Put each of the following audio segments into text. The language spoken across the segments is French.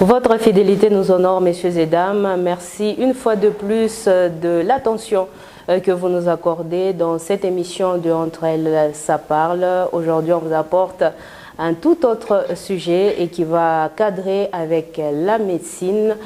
Votre fidélité nous honore, messieurs et dames. Merci une fois de plus de l'attention que vous nous accordez dans cette émission de Entre elles, ça parle. Aujourd'hui, on vous apporte un tout autre sujet et qui va cadrer avec la médecine.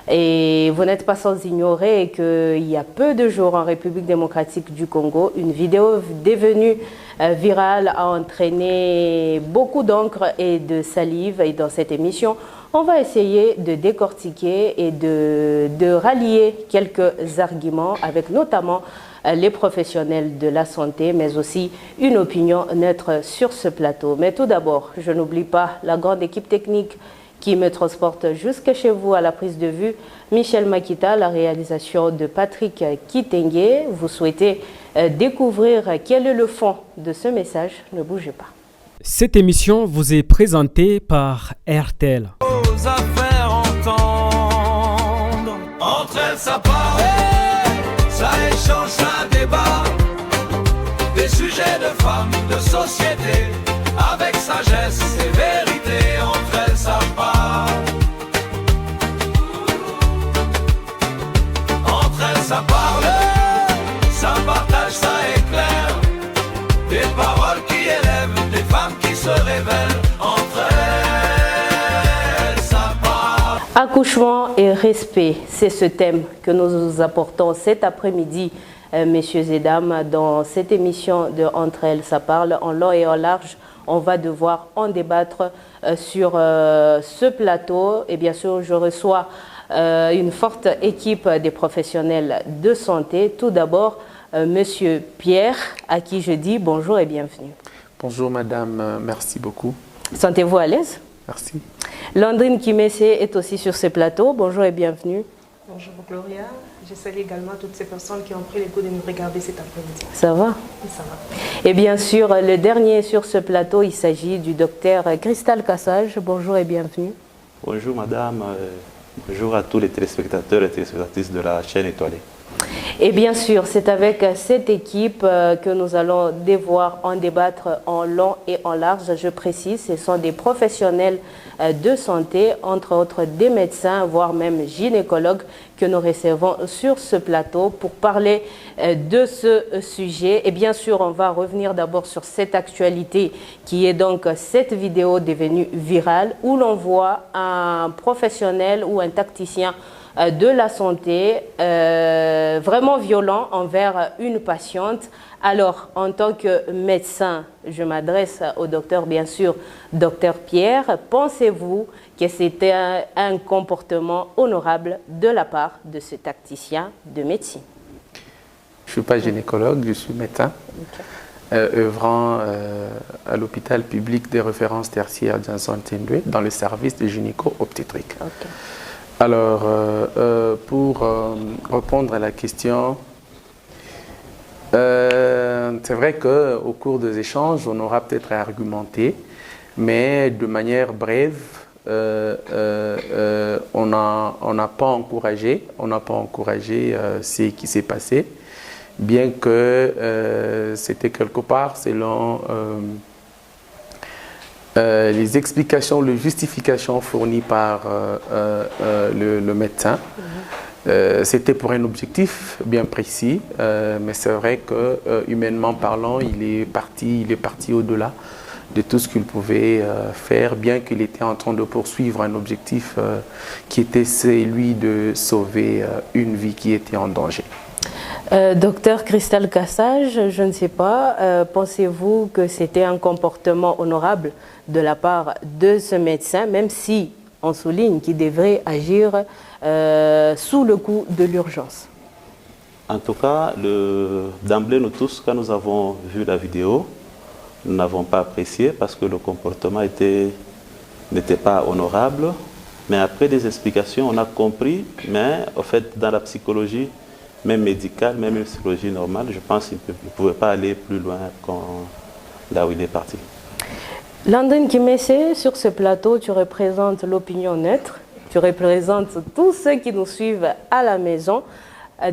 Et vous n'êtes pas sans ignorer qu'il y a peu de jours en République démocratique du Congo, une vidéo devenue virale a entraîné beaucoup d'encre et de salive. Et dans cette émission, on va essayer de décortiquer et de rallier quelques arguments avec notamment les professionnels de la santé, mais aussi une opinion neutre sur ce plateau. Mais tout d'abord, je n'oublie pas la grande équipe technique qui me transporte jusque chez vous à la prise de vue. Michel Makita, la réalisation de Patrick Kitenge. Vous souhaitez découvrir quel est le fond de ce message? Ne bougez pas. Cette émission vous est présentée par RTL. Aux affaires entendre. Entre elles, ça parle, ça échange, ça débat. Des sujets de femmes, de société, avec sagesse et vérité. Entre elles, ça parle. Entre elles, ça parle, ça partage, ça éclaire. Des paroles qui élèvent, des femmes qui se révèlent. Entre elles, ça parle. Accouchement et respect, c'est ce thème que nous apportons cet après-midi, messieurs et dames, dans cette émission de Entre elles, ça parle, en long et en large. On va devoir en débattre sur ce plateau. Et bien sûr, je reçois une forte équipe des professionnels de santé. Tout d'abord, monsieur Pierre, à qui je dis bonjour et bienvenue. Bonjour madame, merci beaucoup. Sentez-vous à l'aise? Merci. Landrine Kimessé est aussi sur ce plateau. Bonjour et bienvenue. Bonjour Gloria, je salue également toutes ces personnes qui ont pris le goût de nous regarder cet après-midi. Ça va? Oui, ça va. Et bien sûr, le dernier sur ce plateau, il s'agit du docteur Cristal Cassage. Bonjour et bienvenue. Bonjour madame, bonjour à tous les téléspectateurs et téléspectatrices de la chaîne étoilée. Et bien sûr, c'est avec cette équipe que nous allons devoir en débattre en long et en large. Je précise, ce sont des professionnels de santé, entre autres des médecins, voire même gynécologues que nous recevons sur ce plateau pour parler de ce sujet. Et bien sûr, on va revenir d'abord sur cette actualité qui est donc cette vidéo devenue virale où l'on voit un professionnel ou un tacticien de la santé vraiment violent envers une patiente. Alors, en tant que médecin, je m'adresse au docteur, bien sûr, docteur Pierre. Pensez-vous que c'était un comportement honorable de la part de ce tacticien de médecine? Je ne suis pas gynécologue, je suis médecin, œuvrant à l'hôpital public des références tertiaires Johnson Tindoué dans le service de gynéco-obstétrique. Okay. Alors, pour répondre à la question, c'est vrai qu'au cours des échanges, on aura peut-être à argumenter, mais de manière brève, on n'a pas encouragé ce qui s'est passé, bien que c'était quelque part selon les explications, les justifications fournies par le médecin. C'était pour un objectif bien précis, mais c'est vrai que humainement parlant, il est parti au-delà de tout ce qu'il pouvait faire, bien qu'il était en train de poursuivre un objectif qui était celui de sauver une vie qui était en danger. Docteur Cristal Cassage, je ne sais pas, pensez-vous que c'était un comportement honorable de la part de ce médecin, même si on souligne qu'il devrait agir sous le coup de l'urgence? En tout cas, d'emblée, nous tous, quand nous avons vu la vidéo, nous n'avons pas apprécié parce que le comportement n'était pas honorable. Mais après des explications, on a compris, mais en fait, dans la psychologie, même médicale, même une psychologie normale, je pense qu'il ne pouvait pas aller plus loin là où il est parti. Landrine Kimessé, sur ce plateau, tu représentes l'opinion neutre, tu représentes tous ceux qui nous suivent à la maison.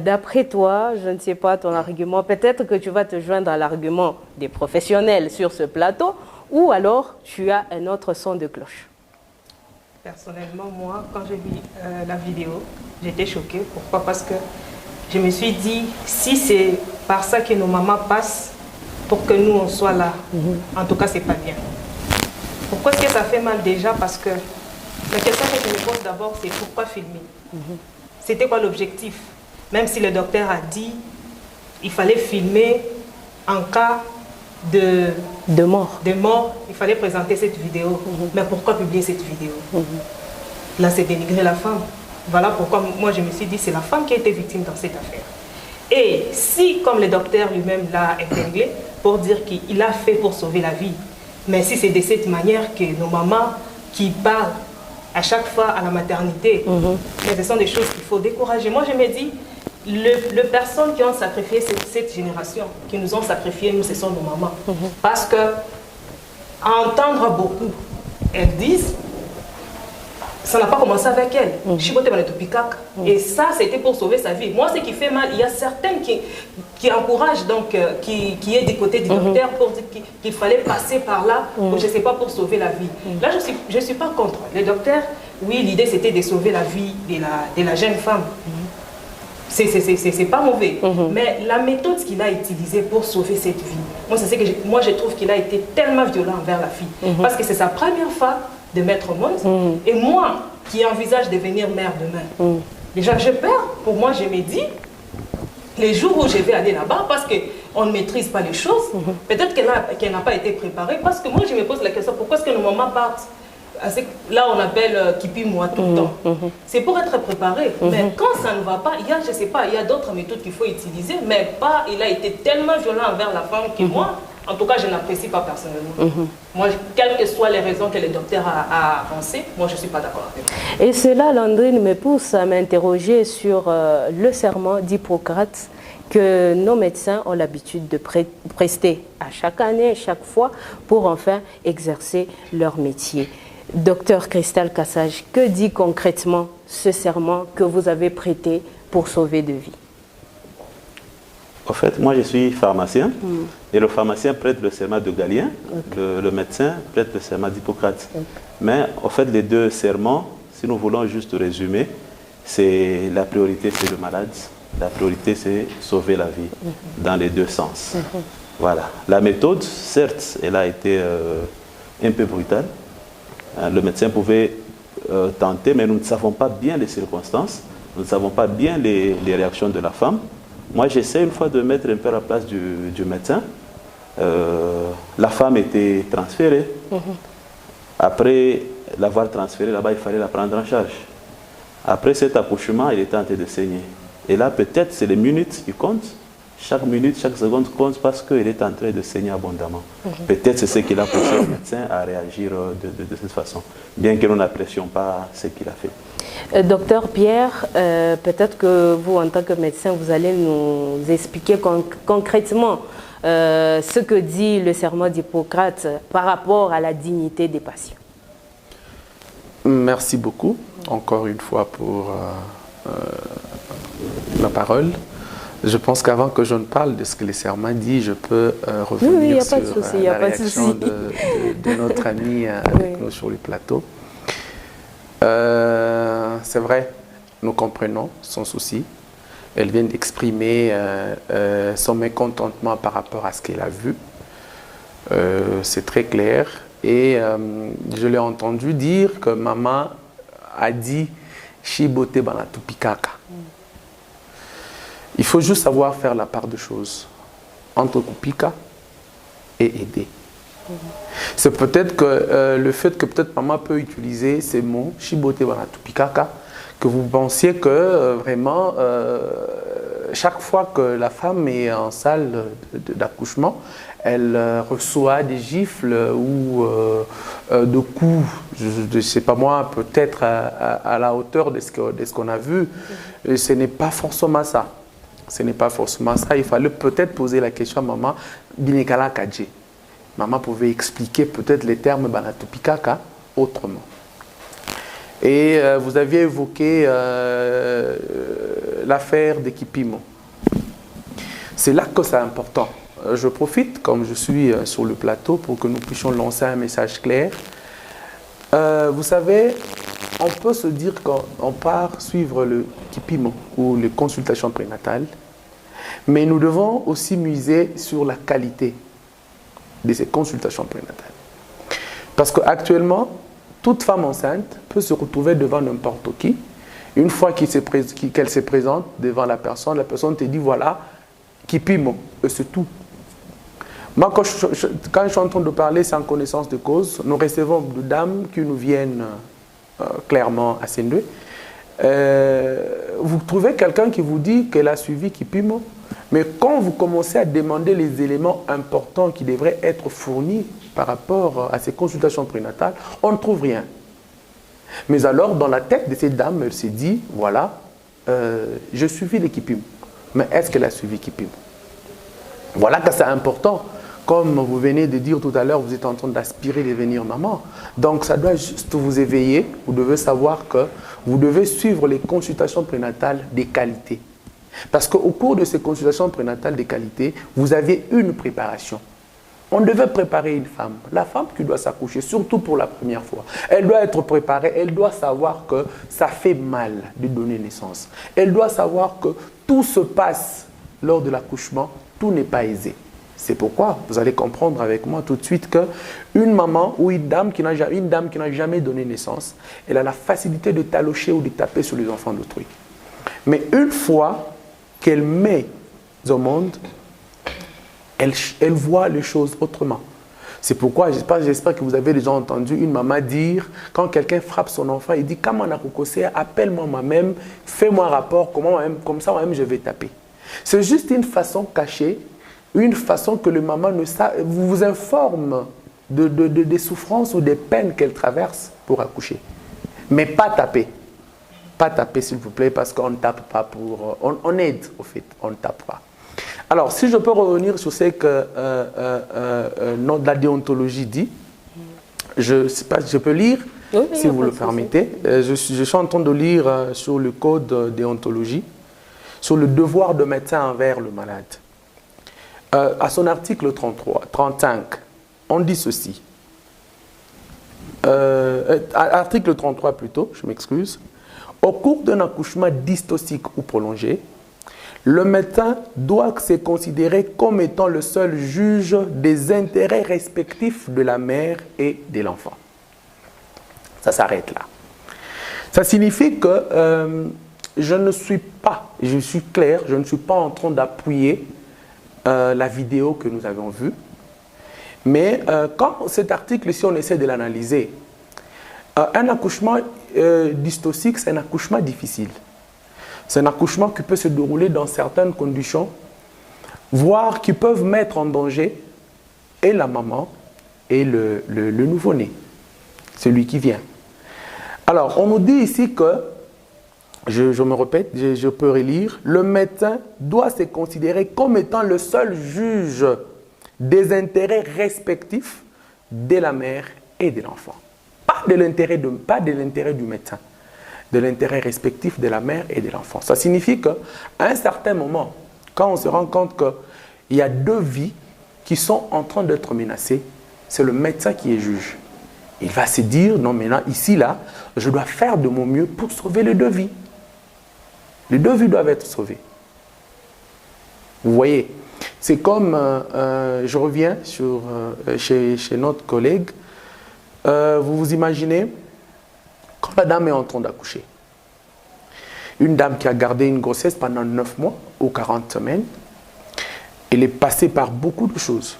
D'après toi, je ne sais pas ton argument, peut-être que tu vas te joindre à l'argument des professionnels sur ce plateau, ou alors tu as un autre son de cloche. Personnellement, moi, quand j'ai vu la vidéo, j'étais choquée. Pourquoi? Parce que je me suis dit, si c'est par ça que nos mamans passent pour que nous, on soit là, en tout cas, c'est pas bien. Pourquoi est-ce que ça fait mal déjà? Parce que la question que je me pose d'abord, c'est pourquoi filmer? C'était quoi l'objectif? Même si le docteur a dit il fallait filmer en cas de mort, il fallait présenter cette vidéo. Mais pourquoi publier cette vidéo? Là, c'est dénigrer la femme. Voilà pourquoi moi, je me suis dit c'est la femme qui a été victime dans cette affaire. Et si, comme le docteur lui-même l'a épinglé, pour dire qu'il a fait pour sauver la vie, mais si c'est de cette manière que nos mamans qui parlent à chaque fois à la maternité, mais ce sont des choses qu'il faut décourager. Moi, je me dis, les personnes qui ont sacrifié cette génération, qui nous ont sacrifié, nous, ce sont nos mamans. Parce que, à entendre beaucoup, elles disent, ça n'a pas commencé avec elle. Et ça, c'était pour sauver sa vie. Moi, ce qui fait mal, il y a certaines qui encouragent, donc, qui est du côté du docteur pour dire qu'il fallait passer par là, pour, je ne sais pas, pour sauver la vie. Là, je ne suis pas contre. Le docteur, oui, l'idée, c'était de sauver la vie de la jeune femme. C'est pas mauvais. Mais la méthode qu'il a utilisée pour sauver cette vie, moi, je trouve qu'il a été tellement violent envers la fille. Parce que c'est sa première fois de mettre au monde. Et moi, qui envisage de devenir mère demain, déjà, j'ai peur. Pour moi, je me dis, les jours où je vais aller là-bas, parce qu'on ne maîtrise pas les choses, peut-être qu'elle n'a pas été préparée. Parce que moi, je me pose la question, pourquoi est-ce que nos mamans partent? Là, on appelle kipi-moi tout le temps. C'est pour être préparé. Mais quand ça ne va pas, il y a, je sais pas, il y a d'autres méthodes qu'il faut utiliser, mais pas, il a été tellement violent envers la femme que moi, en tout cas, je n'apprécie pas personnellement. Moi, quelles que soient les raisons que le docteur a avancées, moi, je ne suis pas d'accord avec lui. Et cela, Landrine, me pousse à m'interroger sur le serment d'Hippocrate que nos médecins ont l'habitude de prester à chaque année, chaque fois, pour enfin exercer leur métier. Docteur Cristal Kassage, que dit concrètement ce serment que vous avez prêté pour sauver de vie? En fait, moi je suis pharmacien et le pharmacien prête le serment de Galien, le médecin prête le serment d'Hippocrate. Mais en fait, les deux serments, si nous voulons juste résumer, c'est la priorité, c'est le malade, la priorité, c'est sauver la vie dans les deux sens. Voilà. La méthode, certes, elle a été un peu brutale. Le médecin pouvait tenter, mais nous ne savons pas bien les circonstances, nous ne savons pas bien les réactions de la femme. Moi, j'essaie une fois de mettre un peu à la place du médecin. La femme était transférée. Après l'avoir transférée là-bas, il fallait la prendre en charge. Après cet accouchement, elle était en train de saigner. Et là, peut-être, c'est les minutes qui comptent. Chaque minute, chaque seconde compte parce qu'elle est en train de saigner abondamment. Peut-être c'est ce qui a poussé le médecin à réagir de cette façon, bien que nous n'apprécions pas ce qu'il a fait. Docteur Pierre, peut-être que vous, en tant que médecin, vous allez nous expliquer concrètement ce que dit le serment d'Hippocrate par rapport à la dignité des patients. Merci beaucoup, encore une fois, pour la parole. Je pense qu'avant que je ne parle de ce que le serment dit, je peux revenir sur la réaction de notre ami avec nous sur le plateau. C'est vrai, nous comprenons son souci. Elle vient d'exprimer son mécontentement par rapport à ce qu'elle a vu. C'est très clair. Et je l'ai entendu dire que maman a dit « Shibote banatupikaka ». Il faut juste savoir faire la part de choses entre kupika et aider. C'est peut-être que le fait que peut-être maman peut utiliser ces mots, shibote banatupikaka, que vous pensiez que vraiment, chaque fois que la femme est en salle d'accouchement, elle reçoit des gifles ou de coups, je ne sais pas moi, peut-être à la hauteur de ce qu'on a vu. Et ce n'est pas forcément ça. Ce n'est pas forcément ça. Il fallait peut-être poser la question à maman Binekala Kadje. Maman pouvait expliquer peut-être les termes Banatupikaka autrement. Et vous aviez évoqué l'affaire de Kipimo. C'est là que c'est important. Je profite, comme je suis sur le plateau, pour que nous puissions lancer un message clair. Vous savez, on peut se dire qu'on part suivre le kipimo ou les consultations prénatales, mais nous devons aussi miser sur la qualité de ces consultations prénatales. Parce qu'actuellement, toute femme enceinte peut se retrouver devant n'importe qui. Une fois qu'elle se présente devant la personne te dit voilà, kipimo, c'est tout. Moi, quand je suis en train de parler sans connaissance de cause, nous recevons des dames qui nous viennent clairement à Sendwe. Vous trouvez quelqu'un qui vous dit qu'elle a suivi kipimo, mais quand vous commencez à demander les éléments importants qui devraient être fournis par rapport à ces consultations prénatales, on ne trouve rien. Mais alors, dans la tête de cette dame, elle s'est dit, voilà, je suivis les kipimo. Mais est-ce qu'elle a suivi kipimo? Voilà que c'est important. Comme vous venez de dire tout à l'heure, vous êtes en train d'aspirer devenir maman. Donc, ça doit juste vous éveiller. Vous devez savoir que vous devez suivre les consultations prénatales de qualité. Parce qu'au cours de ces consultations prénatales de qualité, vous aviez une préparation. On devait préparer une femme. La femme qui doit s'accoucher, surtout pour la première fois, elle doit être préparée, elle doit savoir que ça fait mal de donner naissance. Elle doit savoir que tout se passe lors de l'accouchement, tout n'est pas aisé. C'est pourquoi vous allez comprendre avec moi tout de suite qu'une maman ou une dame qui n'a jamais donné naissance, elle a la facilité de talocher ou de taper sur les enfants d'autrui. Mais une fois qu'elle met au monde, elle voit les choses autrement. C'est pourquoi j'espère que vous avez déjà entendu une maman dire, quand quelqu'un frappe son enfant, il dit « Comment on a cocosé, appelle-moi moi-même, fais-moi un rapport, comme ça moi-même je vais taper. » C'est juste une façon cachée, une façon que le maman vous informe des souffrances ou des peines qu'elle traverse pour accoucher. Mais pas taper. Pas taper s'il vous plaît, parce qu'on ne tape pas pour... On aide au fait, on ne tape pas. Alors, si je peux revenir sur ce que la déontologie dit, je sais pas, je peux lire, oui, si vous le permettez. Je suis en train de lire sur le code de déontologie, sur le devoir de médecin envers le malade. À son article 35, on dit ceci. Article 33 plutôt, je m'excuse. Au cours d'un accouchement dystocique ou prolongé, le médecin doit se considérer comme étant le seul juge des intérêts respectifs de la mère et de l'enfant. Ça s'arrête là. Ça signifie que je suis clair, je ne suis pas en train d'appuyer la vidéo que nous avons vue. Mais quand cet article, si on essaie de l'analyser, un accouchement dystocique, c'est un accouchement difficile. C'est un accouchement qui peut se dérouler dans certaines conditions, voire qui peuvent mettre en danger et la maman et le nouveau-né, celui qui vient. Alors, on nous dit ici que, je me répète, je peux relire, le médecin doit se considérer comme étant le seul juge des intérêts respectifs de la mère et de l'enfant. Pas de l'intérêt du médecin, de l'intérêt respectif de la mère et de l'enfant. Ça signifie qu'à un certain moment, quand on se rend compte qu'il y a deux vies qui sont en train d'être menacées, c'est le médecin qui est juge. Il va se dire, non maintenant, ici, là, je dois faire de mon mieux pour sauver les deux vies. Les deux vies doivent être sauvées. Vous voyez, c'est comme, je reviens chez notre collègue, vous vous imaginez, quand la dame est en train d'accoucher, une dame qui a gardé une grossesse pendant 9 mois ou 40 semaines, elle est passée par beaucoup de choses,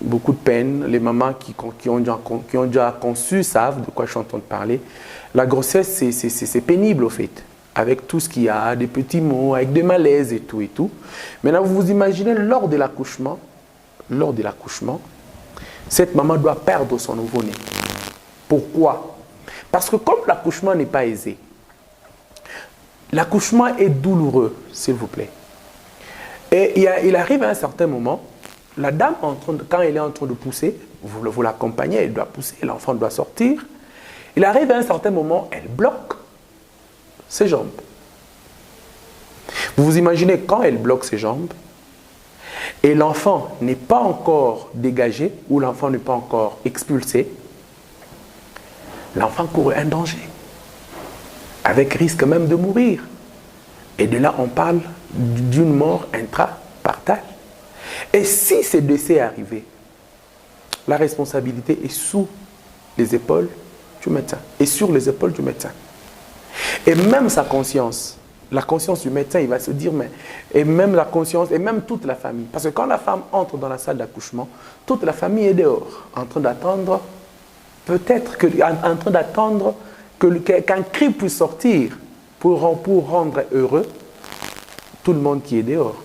beaucoup de peines. Les mamans qui ont déjà conçu savent de quoi je suis en train de parler. La grossesse, c'est pénible au fait, avec tout ce qu'il y a, des petits mots, avec des malaises et tout et tout. Maintenant, vous vous imaginez, lors de l'accouchement, cette maman doit perdre son nouveau-né. Pourquoi ? Parce que comme l'accouchement n'est pas aisé, l'accouchement est douloureux, s'il vous plaît. Et il arrive à un certain moment, la dame, quand elle est en train de pousser, vous l'accompagnez, elle doit pousser, l'enfant doit sortir. Il arrive à un certain moment, elle bloque ses jambes. Vous vous imaginez quand elle bloque ses jambes et l'enfant n'est pas encore dégagé ou l'enfant n'est pas encore expulsé, l'enfant court un danger. avec risque même de mourir. Et de là, on parle d'une mort intrapartale. Et si ce décès est arrivé, la responsabilité est sous les épaules du médecin et sur les épaules du médecin. Et même sa conscience, la conscience du médecin, il va se dire, mais, et même la conscience, et même toute la famille. Parce que quand la femme entre dans la salle d'accouchement, toute la famille est dehors, en train d'attendre, en train d'attendre qu'un cri puisse sortir pour rendre heureux tout le monde qui est dehors.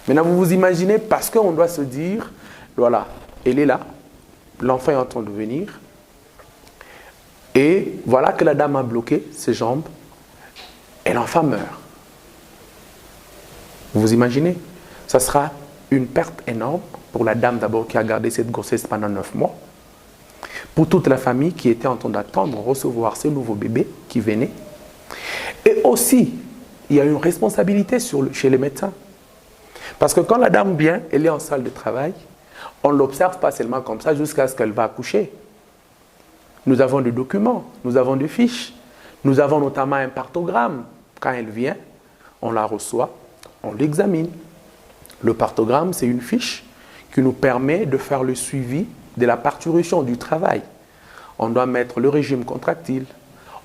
Maintenant, vous vous imaginez, parce qu'on doit se dire, voilà, elle est là, l'enfant est en train de venir, et voilà que la dame a bloqué ses jambes, et l'enfant meurt. Vous vous imaginez? Ça sera une perte énorme pour la dame d'abord qui a gardé cette grossesse pendant 9 mois, pour toute la famille qui était en train d'attendre recevoir ce nouveau bébé qui venait. Et aussi, il y a une responsabilité chez les médecins. Parce que quand la dame vient, elle est en salle de travail, on ne l'observe pas seulement comme ça jusqu'à ce qu'elle va accoucher. Nous avons des documents, nous avons des fiches, nous avons notamment un partogramme. Quand elle vient, on la reçoit, on l'examine. Le partogramme, c'est une fiche qui nous permet de faire le suivi de la parturition du travail. On doit mettre le régime contractile.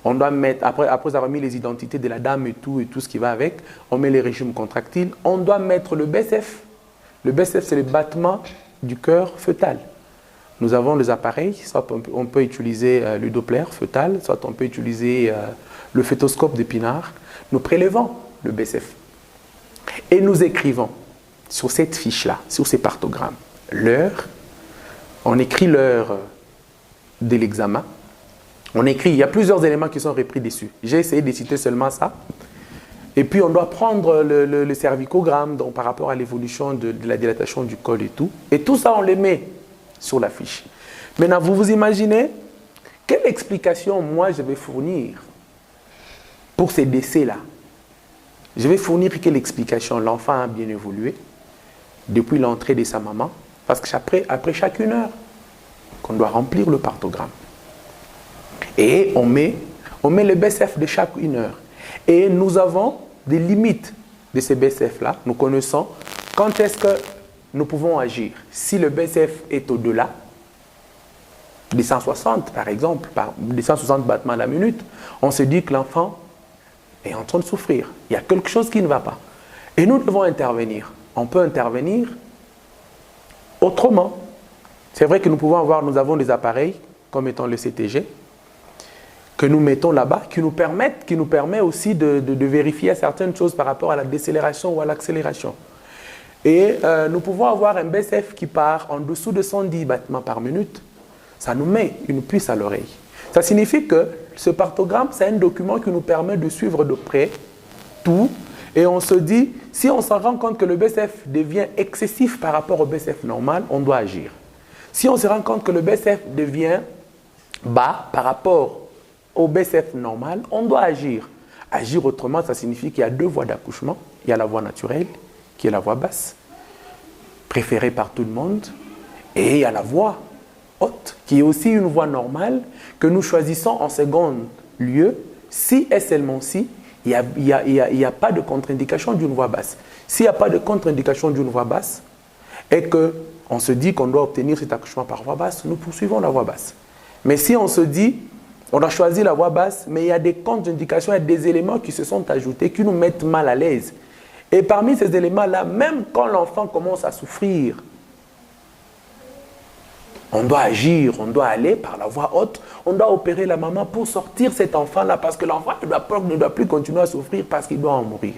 On doit mettre, après avoir mis les identités de la dame et tout ce qui va avec, on met les régimes contractiles. On doit mettre le BSF. Le BSF, c'est le battement du cœur fœtal. Nous avons des appareils, soit on peut utiliser le Doppler fœtal, soit on peut utiliser le fœtoscope d'Épinard. Nous prélevons le BSF. Et nous écrivons sur cette fiche-là, sur ces partogrammes, l'heure. On écrit l'heure de l'examen. On écrit, il y a plusieurs éléments qui sont repris dessus. J'ai essayé de citer seulement ça. Et puis on doit prendre le cervicogramme donc, par rapport à l'évolution de la dilatation du col et tout. Et tout ça, on les met sur la fiche. Maintenant, vous vous imaginez quelle explication moi je vais fournir pour ces décès-là? Je vais fournir quelle explication? L'enfant a bien évolué depuis l'entrée de sa maman. Parce qu'après chaque 1 heure, qu'on doit remplir le partogramme. Et on met le BSF de chaque 1 heure. Et nous avons des limites de ces BSF-là. Nous connaissons quand est-ce que nous pouvons agir. Si le BSF est au-delà des 160, par exemple, des 160 battements à la minute, on se dit que l'enfant est en train de souffrir. Il y a quelque chose qui ne va pas. Et nous devons intervenir. On peut intervenir autrement. C'est vrai que nous avons des appareils, comme étant le CTG, que nous mettons là-bas, qui nous permet aussi de vérifier certaines choses par rapport à la décélération ou à l'accélération. Et nous pouvons avoir un BSF qui part en dessous de 110 battements par minute. Ça nous met une puce à l'oreille. Ça signifie que ce partogramme, c'est un document qui nous permet de suivre de près tout. Et on se dit, si on s'en rend compte que le BSF devient excessif par rapport au BSF normal, on doit agir. Si on se rend compte que le BSF devient bas par rapport au BSF normal, on doit agir. Agir autrement, ça signifie qu'il y a 2 voies d'accouchement. Il y a la voie naturelle, qui est la voie basse, préférée par tout le monde, et il y a la voie haute, qui est aussi une voie normale, que nous choisissons en second lieu, si et seulement si, il n'y a pas de contre-indication d'une voie basse. S'il n'y a pas de contre-indication d'une voie basse, et qu'on se dit qu'on doit obtenir cet accouchement par voie basse, nous poursuivons la voie basse. Mais si on se dit, on a choisi la voie basse, mais il y a des contre-indications, il y a des éléments qui se sont ajoutés, qui nous mettent mal à l'aise. Et parmi ces éléments-là, même quand l'enfant commence à souffrir, on doit agir, on doit aller par la voie haute, on doit opérer la maman pour sortir cet enfant-là, parce que l'enfant ne doit plus continuer à souffrir parce qu'il doit en mourir.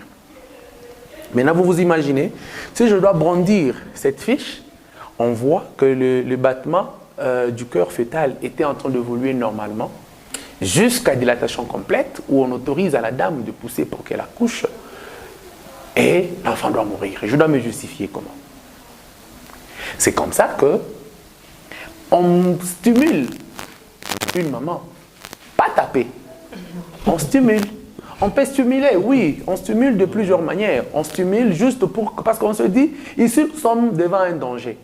Maintenant, vous vous imaginez, si je dois brandir cette fiche, on voit que le battement du cœur fœtal était en train d'évoluer normalement, jusqu'à dilatation complète, où on autorise à la dame de pousser pour qu'elle accouche, et l'enfant doit mourir. Et je dois me justifier comment? C'est comme ça que on stimule une maman, pas taper. On stimule. On peut stimuler, oui, on stimule de plusieurs manières. On stimule juste parce qu'on se dit, ici nous sommes devant un danger.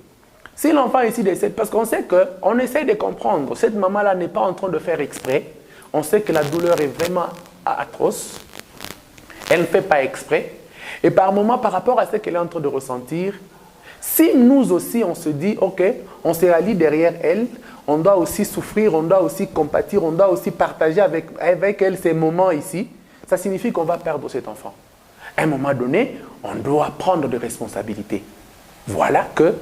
Si l'enfant ici décède, parce qu'on sait qu'on essaie de comprendre, cette maman-là n'est pas en train de faire exprès, on sait que la douleur est vraiment atroce. Elle ne fait pas exprès. Et par moments, par rapport à ce qu'elle est en train de ressentir, si nous aussi, on se dit, ok, on se rallie derrière elle, on doit aussi souffrir, on doit aussi compatir, on doit aussi partager avec elle ces moments ici, ça signifie qu'on va perdre cet enfant. À un moment donné, on doit prendre des responsabilités. Voilà que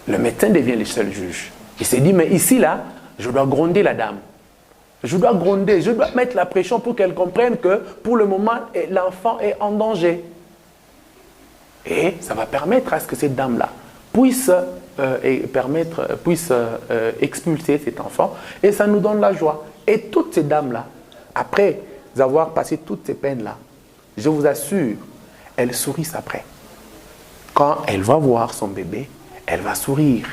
le médecin devient le seul juge. Il s'est dit, mais ici, là, je dois gronder la dame. Je dois gronder, je dois mettre la pression pour qu'elle comprenne que pour le moment, l'enfant est en danger. Et ça va permettre à ce que cette dame-là puisse expulser cet enfant. Et ça nous donne la joie. Et toutes ces dames-là, après avoir passé toutes ces peines-là, je vous assure, elles sourissent après. Quand elle va voir son bébé, elle va sourire.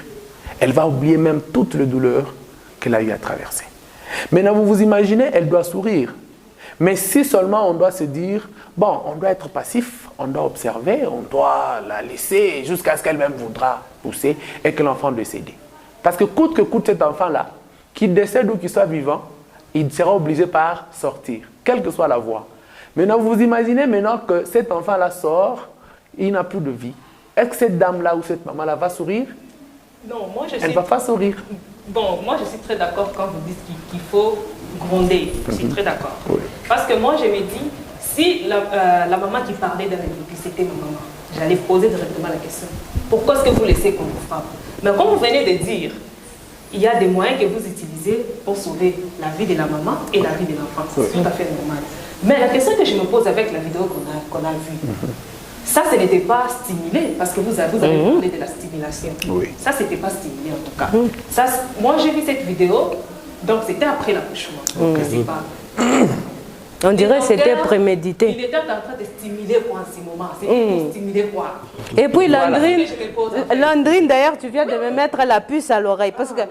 Elle va oublier même toute la douleur qu'elle a eu à traverser. Maintenant, vous vous imaginez, elle doit sourire. Mais si seulement on doit se dire, bon, on doit être passif, on doit observer, on doit la laisser jusqu'à ce qu'elle-même voudra pousser et que l'enfant décède. Parce que coûte cet enfant-là, qu'il décède ou qu'il soit vivant, il sera obligé par sortir, quelle que soit la voie. Maintenant, vous vous imaginez maintenant que cet enfant-là sort, il n'a plus de vie. Est-ce que cette dame-là ou cette maman-là va sourire? Non, moi je Elle ne va pas sourire. Bon, moi je suis très d'accord quand vous dites qu'il faut gronder. Je suis très d'accord. Oui. Parce que moi je me dis, si la maman qui parlait de la vie, c'était ma maman, j'allais poser directement la question. Pourquoi est-ce que vous laissez qu'on vous frappe? Mais comme vous venez de dire, il y a des moyens que vous utilisez pour sauver la vie de la maman et la vie de l'enfant. C'est tout à fait normal. Mais la question que je me pose avec la vidéo qu'on a vue, ça, ce n'était pas stimulé, parce que vous avez parlé de la stimulation. Oui. Ça, ce n'était pas stimulé en tout cas. Ça, moi, j'ai vu cette vidéo, donc c'était après l'accouchement. Je sais pas. On dirait que c'était prémédité. Il était en train de stimuler quoi en ce moment? C'était pour stimuler quoi? Et puis Landrine, Voilà. Landrine d'ailleurs, tu viens de me mettre la puce à l'oreille. Parce que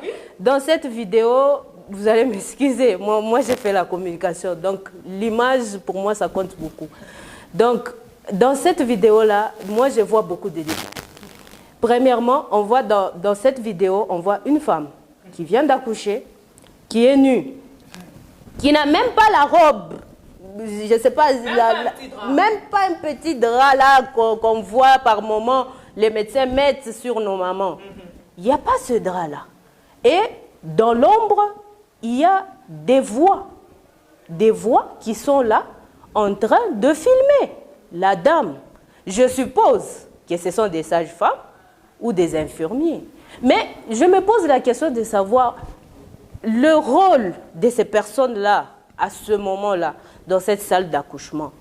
dans cette vidéo, vous allez m'excuser, moi j'ai fait la communication. Donc l'image, pour moi, ça compte beaucoup. Donc, dans cette vidéo-là, moi je vois beaucoup de détails. Premièrement, on voit dans cette vidéo, on voit une femme qui vient d'accoucher, qui est nue, qui n'a même pas la robe. Je ne sais pas, même pas un petit drap là qu'on voit par moment, les médecins mettent sur nos mamans. Il n'y a pas ce drap là. Et dans l'ombre, il y a des voix qui sont là en train de filmer la dame. Je suppose que ce sont des sages-femmes ou des infirmiers. Mais je me pose la question de savoir le rôle de ces personnes-là à ce moment-là dans cette salle d'accouchement.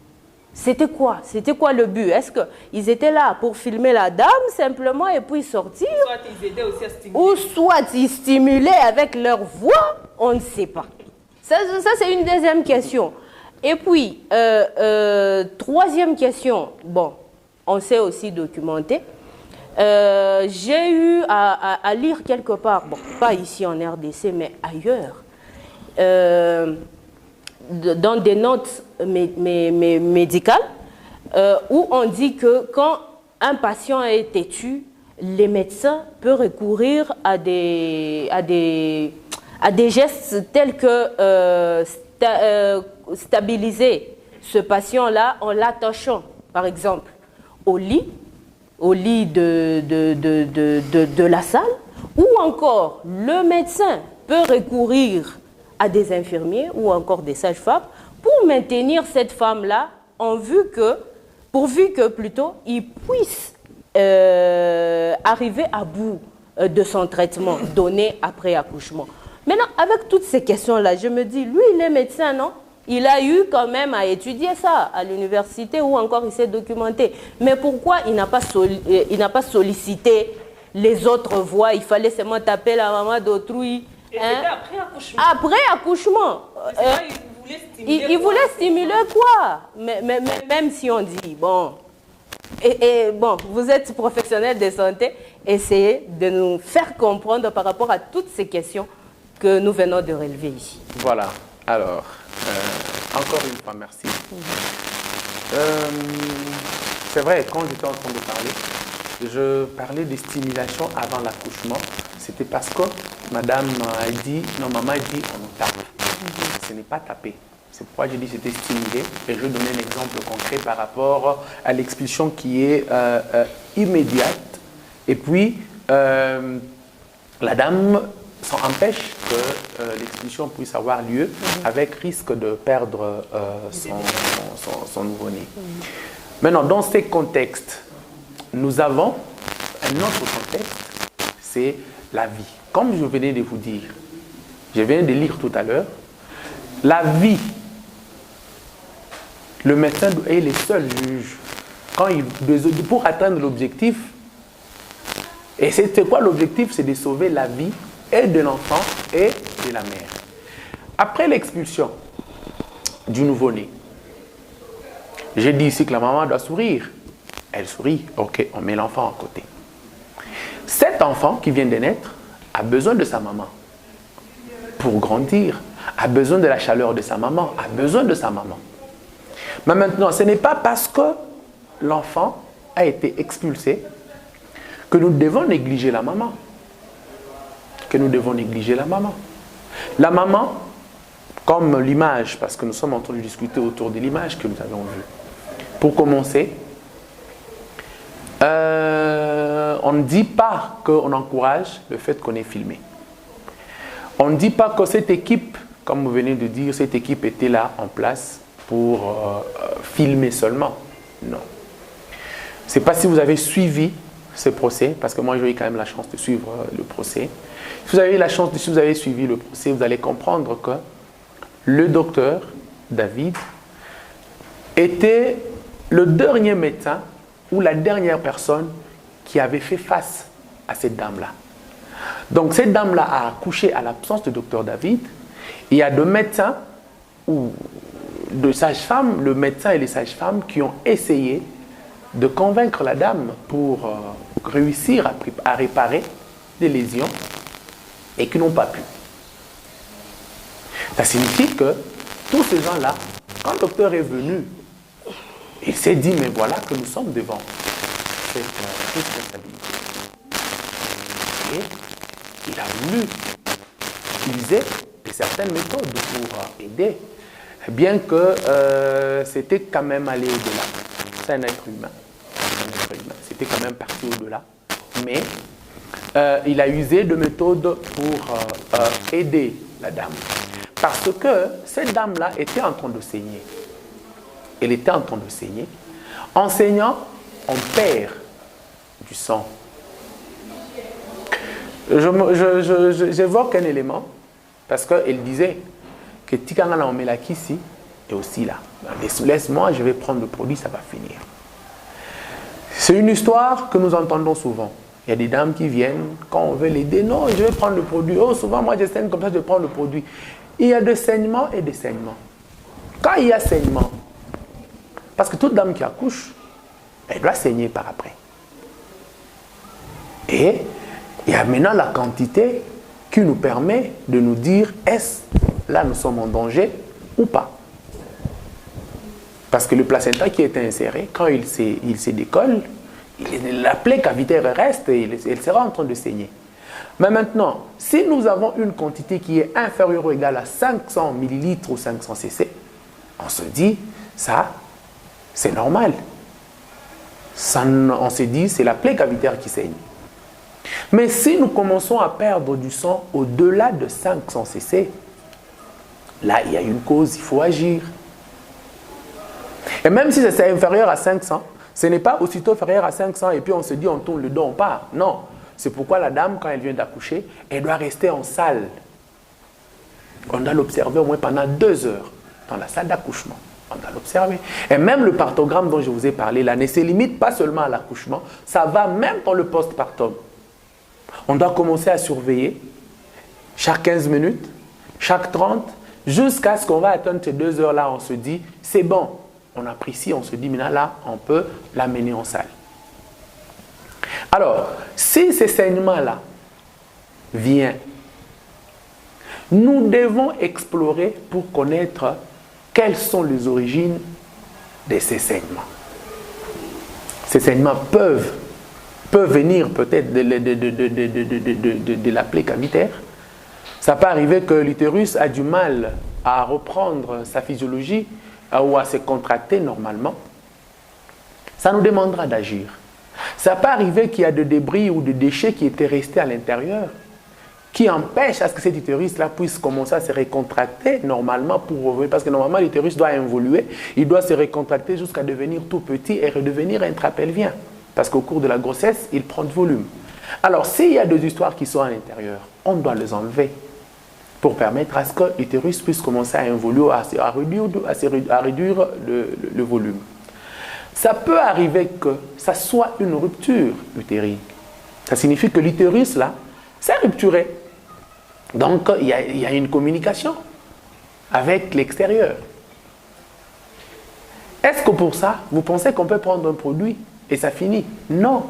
C'était quoi? C'était quoi le but? Est-ce qu'ils étaient là pour filmer la dame simplement et puis sortir? Soit ils aidaient aussi à stimuler. Ou soit ils stimulaient avec leur voix? On ne sait pas. Ça c'est une deuxième question. Et puis, troisième question. Bon, on s'est aussi documenté. J'ai eu à lire quelque part, bon, pas ici en RDC, mais ailleurs, dans des notes médicales, où on dit que quand un patient est têtu, les médecins peuvent recourir à des gestes tels que stabiliser ce patient-là en l'attachant, par exemple, au lit de la salle, ou encore le médecin peut recourir à des infirmiers ou encore des sages-femmes pour maintenir cette femme-là pourvu que plutôt il puisse arriver à bout de son traitement donné après accouchement. Maintenant, avec toutes ces questions-là, je me dis, lui, il est médecin, non? Il a eu quand même à étudier ça à l'université ou encore il s'est documenté. Mais pourquoi il n'a pas sollicité les autres voies? Il fallait seulement taper la maman d'autrui. Et c'était après accouchement. Après accouchement. Il voulait stimuler quoi? Mais même si on dit, bon, bon, vous êtes professionnel de santé, essayez de nous faire comprendre par rapport à toutes ces questions que nous venons de relever ici. Voilà. Alors, encore une fois, merci. C'est vrai, quand j'étais en train de parler, je parlais de stimulation avant l'accouchement. C'était parce que madame a dit, non, maman a dit, on nous tape. Ce n'est pas taper. C'est pourquoi j'ai dit que c'était stimulé. Et je vais donner un exemple concret par rapport à l'expulsion qui est immédiate. Et puis, la dame s'en empêche que l'expulsion puisse avoir lieu avec risque de perdre son nouveau-né. Maintenant, dans ces contextes, nous avons un autre contexte, c'est la vie. Comme je venais de vous dire, je viens de lire tout à l'heure, la vie, le médecin est le seul juge pour atteindre l'objectif. Et c'est quoi l'objectif? C'est de sauver la vie et de l'enfant et de la mère. Après l'expulsion du nouveau-né, j'ai dit ici que la maman doit sourire. Elle sourit, ok, on met l'enfant à côté. Cet enfant qui vient de naître a besoin de sa maman pour grandir, a besoin de la chaleur de sa maman, a besoin de sa maman. Mais maintenant, ce n'est pas parce que l'enfant a été expulsé que nous devons négliger la maman. Que nous devons négliger la maman. La maman, comme l'image, parce que nous sommes en train de discuter autour de l'image que nous avons vue. Pour commencer, on ne dit pas qu'on encourage le fait qu'on est filmé. On ne dit pas que cette équipe, comme vous venez de dire, cette équipe était là en place pour filmer seulement. Non. Je ne sais pas si vous avez suivi ce procès, parce que moi j'ai eu quand même la chance de suivre le procès. Si vous avez eu la chance, si vous avez suivi le procès, vous allez comprendre que le docteur David était le dernier médecin ou la dernière personne qui avait fait face à cette dame-là. Donc cette dame-là a accouché à l'absence de docteur David. Il y a deux médecins ou deux sages-femmes, le médecin et les sages-femmes qui ont essayé de convaincre la dame pour réussir à réparer des lésions et qui n'ont pas pu. Ça signifie que tous ces gens-là, quand le docteur est venu, il s'est dit, mais voilà que nous sommes devant cette responsabilité. Et il a voulu utiliser certaines méthodes pour aider, bien que c'était quand même allé au-delà. C'est un être humain. C'était quand même parti au-delà. Mais il a usé de méthodes pour aider la dame. Parce que cette dame-là était en train de saigner. Elle était en train de saigner. En saignant, on perd du sang. J'évoque un élément parce qu'elle disait que Tikangala on met la ici et aussi là. Laisse-moi, je vais prendre le produit, ça va finir. C'est une histoire que nous entendons souvent. Il y a des dames qui viennent, quand on veut l'aider, non, je vais prendre le produit. Oh, souvent, moi, je saigne comme ça, je prends le produit. Il y a des saignements et des saignements. Quand il y a saignement, parce que toute dame qui accouche, elle doit saigner par après. Et il y a maintenant la quantité qui nous permet de nous dire, est-ce là nous sommes en danger ou pas? Parce que le placenta qui est inséré, quand il se décolle, la plaie cavitaire reste et elle sera en train de saigner. Mais maintenant, si nous avons une quantité qui est inférieure ou égale à 500 ml ou 500 cc, on se dit, ça, c'est normal. Ça, on se dit, c'est la plaie cavitaire qui saigne. Mais si nous commençons à perdre du sang au-delà de 500 cc, là, il y a une cause, il faut agir. Et même si c'est inférieur à 500, ce n'est pas aussitôt inférieur à 500 et puis on se dit, on tourne le dos, on part. Non. C'est pourquoi la dame, quand elle vient d'accoucher, elle doit rester en salle. On doit l'observer au moins pendant 2 heures dans la salle d'accouchement. On doit l'observer. Et même le partogramme dont je vous ai parlé là ne se limite pas seulement à l'accouchement, ça va même dans le postpartum. On doit commencer à surveiller chaque 15 minutes, chaque 30, jusqu'à ce qu'on va atteindre ces 2 heures-là. On se dit, c'est bon, on apprécie, on se dit, maintenant là, on peut l'amener en salle. Alors, si ces saignements-là viennent, nous devons explorer pour connaître quelles sont les origines de ces saignements. Ces saignements peuvent venir peut-être de la plaie cavitaire. Ça peut arriver que l'utérus a du mal à reprendre sa physiologie ou à se contracter normalement, ça nous demandera d'agir. Ça peut arriver qu'il y a des débris ou des déchets qui étaient restés à l'intérieur, qui empêchent à ce que cet utérus-là puisse commencer à se récontracter normalement pour revenir. Parce que normalement, l'utérus doit évoluer, il doit se récontracter jusqu'à devenir tout petit et redevenir intrapelvien. Parce qu'au cours de la grossesse, il prend de volume. Alors, s'il y a des histoires qui sont à l'intérieur, on doit les enlever pour permettre à ce que l'utérus puisse commencer à évoluer, à réduire le volume. Ça peut arriver que ça soit une rupture utérine. Ça signifie que l'utérus, là, c'est rupturé. Donc, il y a une communication avec l'extérieur. Est-ce que pour ça, vous pensez qu'on peut prendre un produit et ça finit? Non.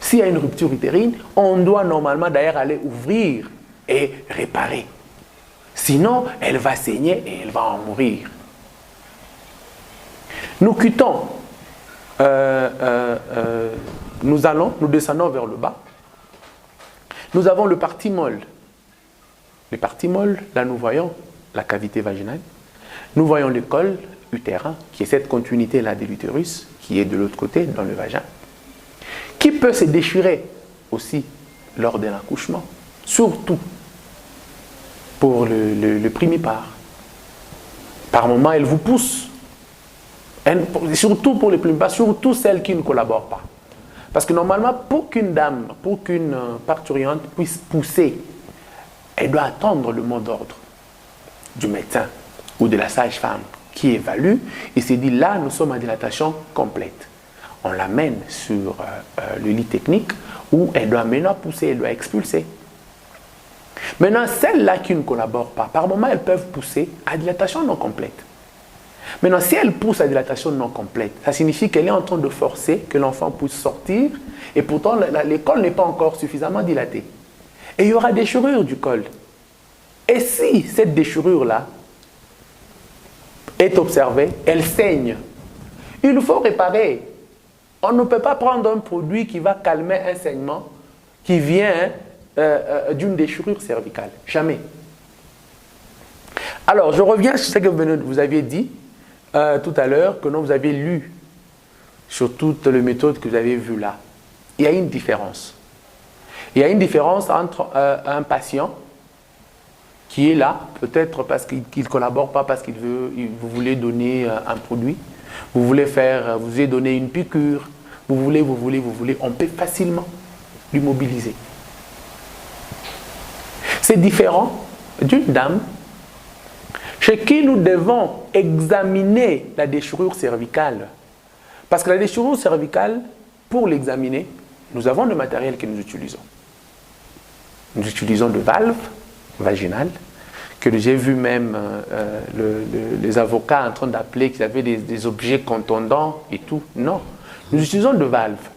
S'il y a une rupture utérine, on doit normalement d'ailleurs aller ouvrir et réparer. Sinon, elle va saigner et elle va en mourir. Nous quittons. Nous descendons vers le bas. Nous avons le parti molle. Le parti molle, là nous voyons la cavité vaginale. Nous voyons le col utérin, qui est cette continuité-là de l'utérus, qui est de l'autre côté, dans le vagin, qui peut se déchirer aussi lors de l'accouchement, surtout pour le primipare. Par moments, elle vous pousse. Surtout pour les plumes, surtout celles qui ne collaborent pas. Parce que normalement, pour qu'une dame, pour qu'une parturiente puisse pousser, elle doit attendre le mot d'ordre du médecin ou de la sage-femme qui évalue et se dit là, nous sommes en dilatation complète. On l'amène sur le lit technique où elle doit maintenant pousser, elle doit expulser. Maintenant, celles-là qui ne collaborent pas, par moment, elles peuvent pousser à dilatation non complète. Maintenant, si elle pousse à dilatation non complète, ça signifie qu'elle est en train de forcer que l'enfant puisse sortir et pourtant le col n'est pas encore suffisamment dilaté. Et il y aura déchirure du col. Et si cette déchirure-là est observée, elle saigne. Il faut réparer. On ne peut pas prendre un produit qui va calmer un saignement qui vient d'une déchirure cervicale. Jamais. Alors, je reviens sur ce que vous aviez dit tout à l'heure, que vous avez lu sur toutes les méthodes que vous avez vues là. Il y a une différence. Il y a une différence entre un patient qui est là, peut-être parce qu'il ne collabore pas, parce qu'il veut, vous voulez donner un produit, vous voulez donner une piqûre, vous voulez, on peut facilement l'immobiliser. C'est différent d'une dame chez qui nous devons examiner la déchirure cervicale. Parce que la déchirure cervicale, pour l'examiner, nous avons le matériel que nous utilisons. Nous utilisons des valves vaginales, que j'ai vu même les avocats en train d'appeler qu'ils avaient des objets contondants et tout. Non, nous utilisons des valves.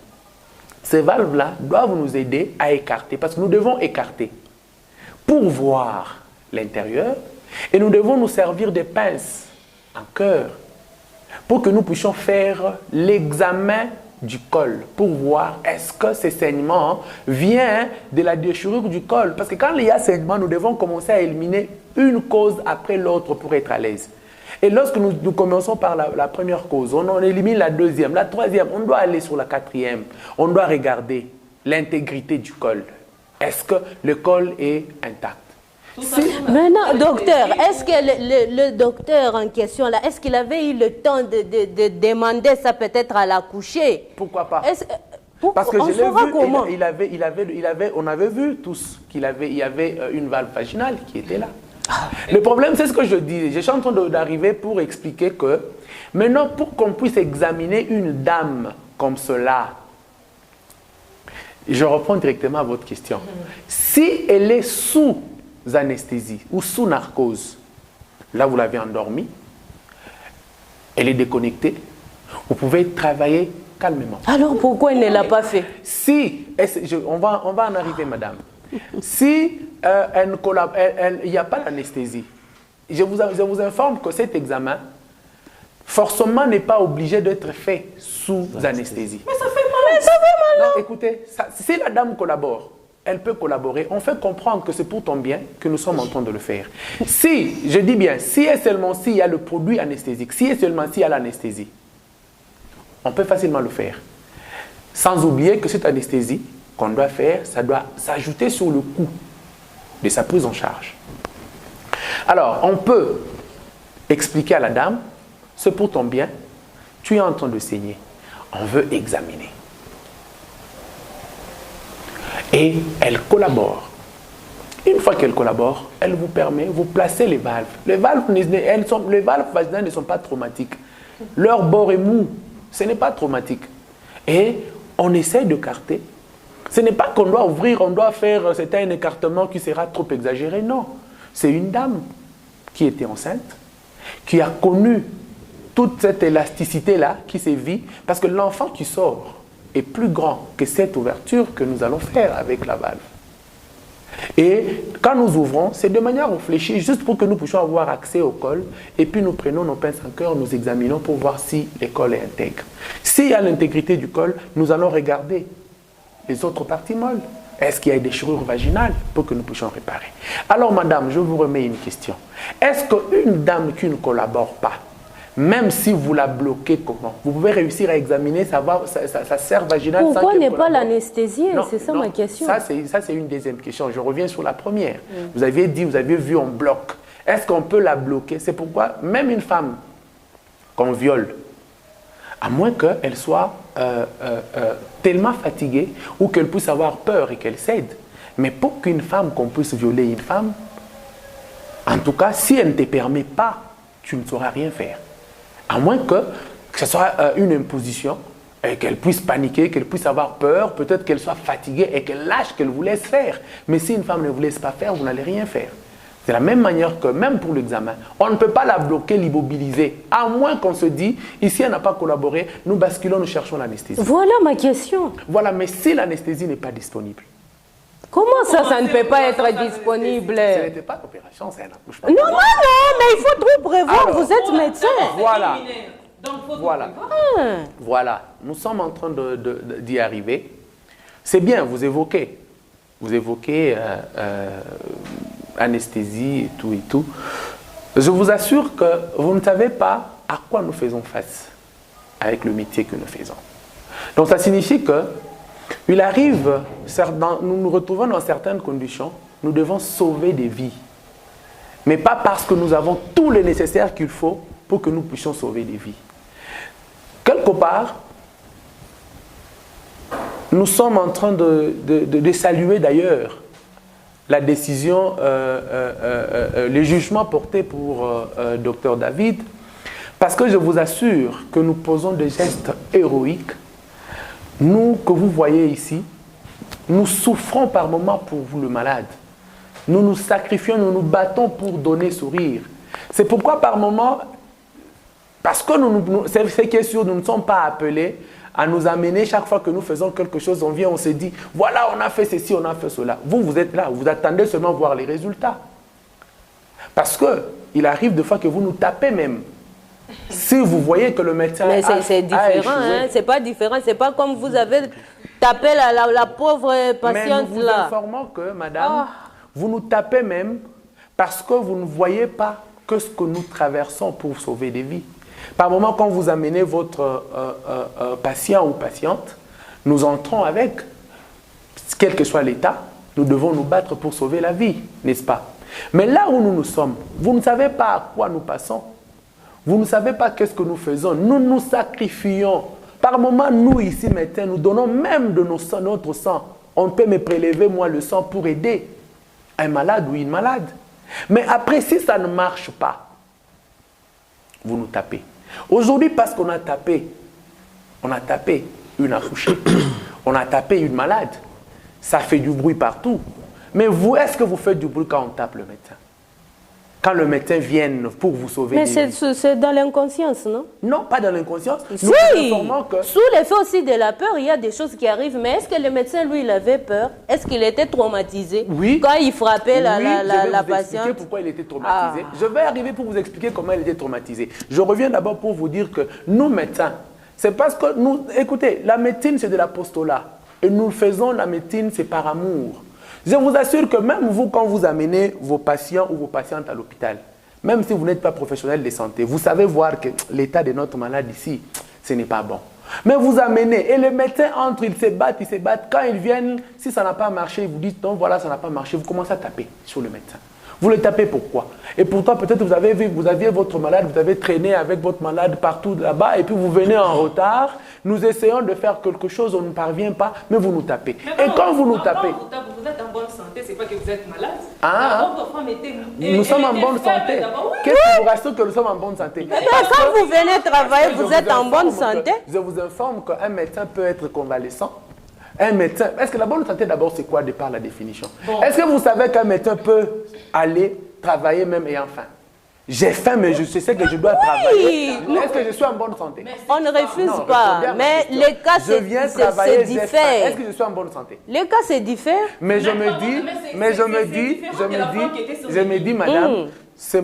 Ces valves-là doivent nous aider à écarter, parce que nous devons écarter pour voir l'intérieur, et nous devons nous servir des pinces en cœur pour que nous puissions faire l'examen du col pour voir est-ce que ce saignement vient de la déchirure du col. Parce que quand il y a saignement, nous devons commencer à éliminer une cause après l'autre pour être à l'aise. Et lorsque nous commençons par la première cause, on élimine la deuxième, la troisième, on doit aller sur la quatrième. On doit regarder l'intégrité du col. Est-ce que le col est intact? Maintenant, docteur, est-ce que le docteur en question, là, est-ce qu'il avait eu le temps de demander ça peut-être à l'accoucher? Pourquoi pas? Parce que je l'ai vu, on avait vu tous qu'il y avait une valve vaginale qui était là. Le problème, c'est ce que je dis. Je suis en train d'arriver pour expliquer que maintenant, pour qu'on puisse examiner une dame comme cela, je reprends directement à votre question. Si elle est sous anesthésie ou sous narcose, là vous l'avez endormie, elle est déconnectée, vous pouvez travailler calmement. Alors pourquoi il ne l'a pas fait? Si, on va en arriver madame, si il n'y a pas d'anesthésie, je vous informe que cet examen forcément n'est pas obligé d'être fait sous anesthésie. Mais ça fait mal. Ça fait mal. Non, écoutez, si la dame collabore, elle peut collaborer. On fait comprendre que c'est pour ton bien que nous sommes en train de le faire. Si, je dis bien, si et seulement s'il y a le produit anesthésique, si et seulement s'il y a l'anesthésie, on peut facilement le faire. Sans oublier que cette anesthésie qu'on doit faire, ça doit s'ajouter sur le coût de sa prise en charge. Alors, on peut expliquer à la dame, c'est pour ton bien, tu es en train de saigner, on veut examiner. Et elle collabore. Une fois qu'elle collabore, elle vous permet, vous placez les valves. Les valves vaginales ne sont pas traumatiques. Leur bord est mou, ce n'est pas traumatique. Et on essaie de carter. Ce n'est pas qu'on doit ouvrir, on doit faire, c'est un écartement qui sera trop exagéré, non. C'est une dame qui était enceinte, qui a connu toute cette élasticité-là, qui s'est vue, parce que l'enfant qui sort est plus grand que cette ouverture que nous allons faire avec la valve. Et quand nous ouvrons, c'est de manière réfléchie, juste pour que nous puissions avoir accès au col, et puis nous prenons nos pinces en cœur, nous examinons pour voir si le col est intègre. S'il y a l'intégrité du col, nous allons regarder les autres parties molles. Est-ce qu'il y a des déchirures vaginales pour que nous puissions réparer? Alors madame, je vous remets une question. Est-ce qu'une dame qui ne collabore pas, même si vous la bloquez, comment? Vous pouvez réussir à examiner sa serre vaginale. Pourquoi n'est pas l'anesthésier? C'est ça ma question. Ça, c'est une deuxième question. Je reviens sur la première. Vous aviez dit, vous aviez vu en bloc. Est-ce qu'on peut la bloquer? C'est pourquoi même une femme qu'on viole, à moins qu'elle soit tellement fatiguée ou qu'elle puisse avoir peur et qu'elle cède. Mais pour qu'une femme, qu'on puisse violer une femme, en tout cas, si elle ne te permet pas, tu ne sauras rien faire. À moins que ce soit une imposition et qu'elle puisse paniquer, qu'elle puisse avoir peur, peut-être qu'elle soit fatiguée et qu'elle lâche, qu'elle vous laisse faire. Mais si une femme ne vous laisse pas faire, vous n'allez rien faire. C'est la même manière que même pour l'examen, on ne peut pas la bloquer, l'immobiliser, à moins qu'on se dise, ici elle n'a pas collaboré, nous basculons, nous cherchons l'anesthésie. Voilà ma question. Voilà, mais si l'anesthésie n'est pas disponible. Comment ça ne peut pas être disponible? Ce n'était pas l'opération, c'est un accouchement. Non, mais il faut tout prévoir, vous êtes médecin. Voilà. Donc, faut Voilà. Voilà. Nous sommes en train d'y arriver. C'est bien, vous évoquez. Vous évoquez anesthésie et tout et tout. Je vous assure que vous ne savez pas à quoi nous faisons face avec le métier que nous faisons. Donc ça signifie que il arrive, nous nous retrouvons dans certaines conditions, nous devons sauver des vies. Mais pas parce que nous avons tout le nécessaire qu'il faut pour que nous puissions sauver des vies. Quelque part, nous sommes en train de saluer d'ailleurs la décision, les jugements portés pour Dr David, parce que je vous assure que nous posons des gestes héroïques. Nous, que vous voyez ici, nous souffrons par moments pour vous le malade. Nous nous sacrifions, nous nous battons pour donner sourire. C'est pourquoi par moments, parce que c'est ce qui est sûr, nous ne sommes pas appelés à nous amener chaque fois que nous faisons quelque chose, on vient, on se dit, voilà, on a fait ceci, on a fait cela. Vous êtes là, vous attendez seulement voir les résultats. Parce qu'il arrive des fois que vous nous tapez même. Si vous voyez que le médecin mais c'est différent, hein? C'est pas différent. C'est pas comme vous avez tapé la pauvre patiente là. Mais nous vous informons que, madame, vous nous tapez même parce que vous ne voyez pas que ce que nous traversons pour sauver des vies. Par moment, quand vous amenez votre patient ou patiente, nous entrons avec, quel que soit l'état, nous devons nous battre pour sauver la vie, n'est-ce pas? Mais là où nous sommes, vous ne savez pas à quoi nous passons. Vous ne savez pas qu'est-ce que nous faisons. Nous nous sacrifions. Par moment, nous ici, médecins, nous donnons même de notre sang. On peut me prélever, moi, le sang pour aider un malade ou une malade. Mais après, si ça ne marche pas, vous nous tapez. Aujourd'hui, parce qu'on a tapé une accouchée, on a tapé une malade, ça fait du bruit partout. Mais vous, est-ce que vous faites du bruit quand on tape le médecin? Quand le médecin vient pour vous sauver. Mais c'est dans l'inconscience, non? Non, pas dans l'inconscience. Si, sous l'effet aussi de la peur, il y a des choses qui arrivent. Mais est-ce que le médecin, lui, il avait peur? Est-ce qu'il était traumatisé? Oui. Quand il frappait la patiente? Je vais vous expliquer pourquoi il était traumatisé. Je vais arriver pour vous expliquer comment il était traumatisé. Je reviens d'abord pour vous dire que nous, médecins, c'est parce que nous... Écoutez, la médecine, c'est de l'apostolat. Et nous faisons la médecine, c'est par amour. Je vous assure que même vous, quand vous amenez vos patients ou vos patientes à l'hôpital, même si vous n'êtes pas professionnel de santé, vous savez voir que l'état de notre malade ici, ce n'est pas bon. Mais vous amenez, et les médecins entrent, ils se battent. Quand ils viennent, si ça n'a pas marché, ils vous disent non, voilà, ça n'a pas marché. Vous commencez à taper sur le médecin. Vous le tapez pourquoi? Et pourtant, peut-être vous aviez votre malade, vous avez traîné avec votre malade partout là-bas, et puis vous venez en retard. Nous essayons de faire quelque chose, on ne parvient pas, mais vous nous tapez. Mais et quand vous nous tapez... Vous êtes en bonne santé, c'est pas que vous êtes malade. Nous sommes en bonne santé. Qu'est-ce qui vous rassure que nous sommes en bonne santé? Quand vous venez travailler, vous êtes en bonne santé. Je vous informe qu'un médecin peut être convalescent. Un médecin, est-ce que la bonne santé d'abord c'est quoi de par la définition? Est-ce que vous savez qu'un médecin peut aller travailler même ayant faim? J'ai faim mais je sais que je dois travailler. Est-ce que je suis en bonne santé? On ne refuse pas, mais les cas c'est différent. Est-ce que je suis en bonne santé? Les cas c'est différent. Mais je me dis, madame, c'est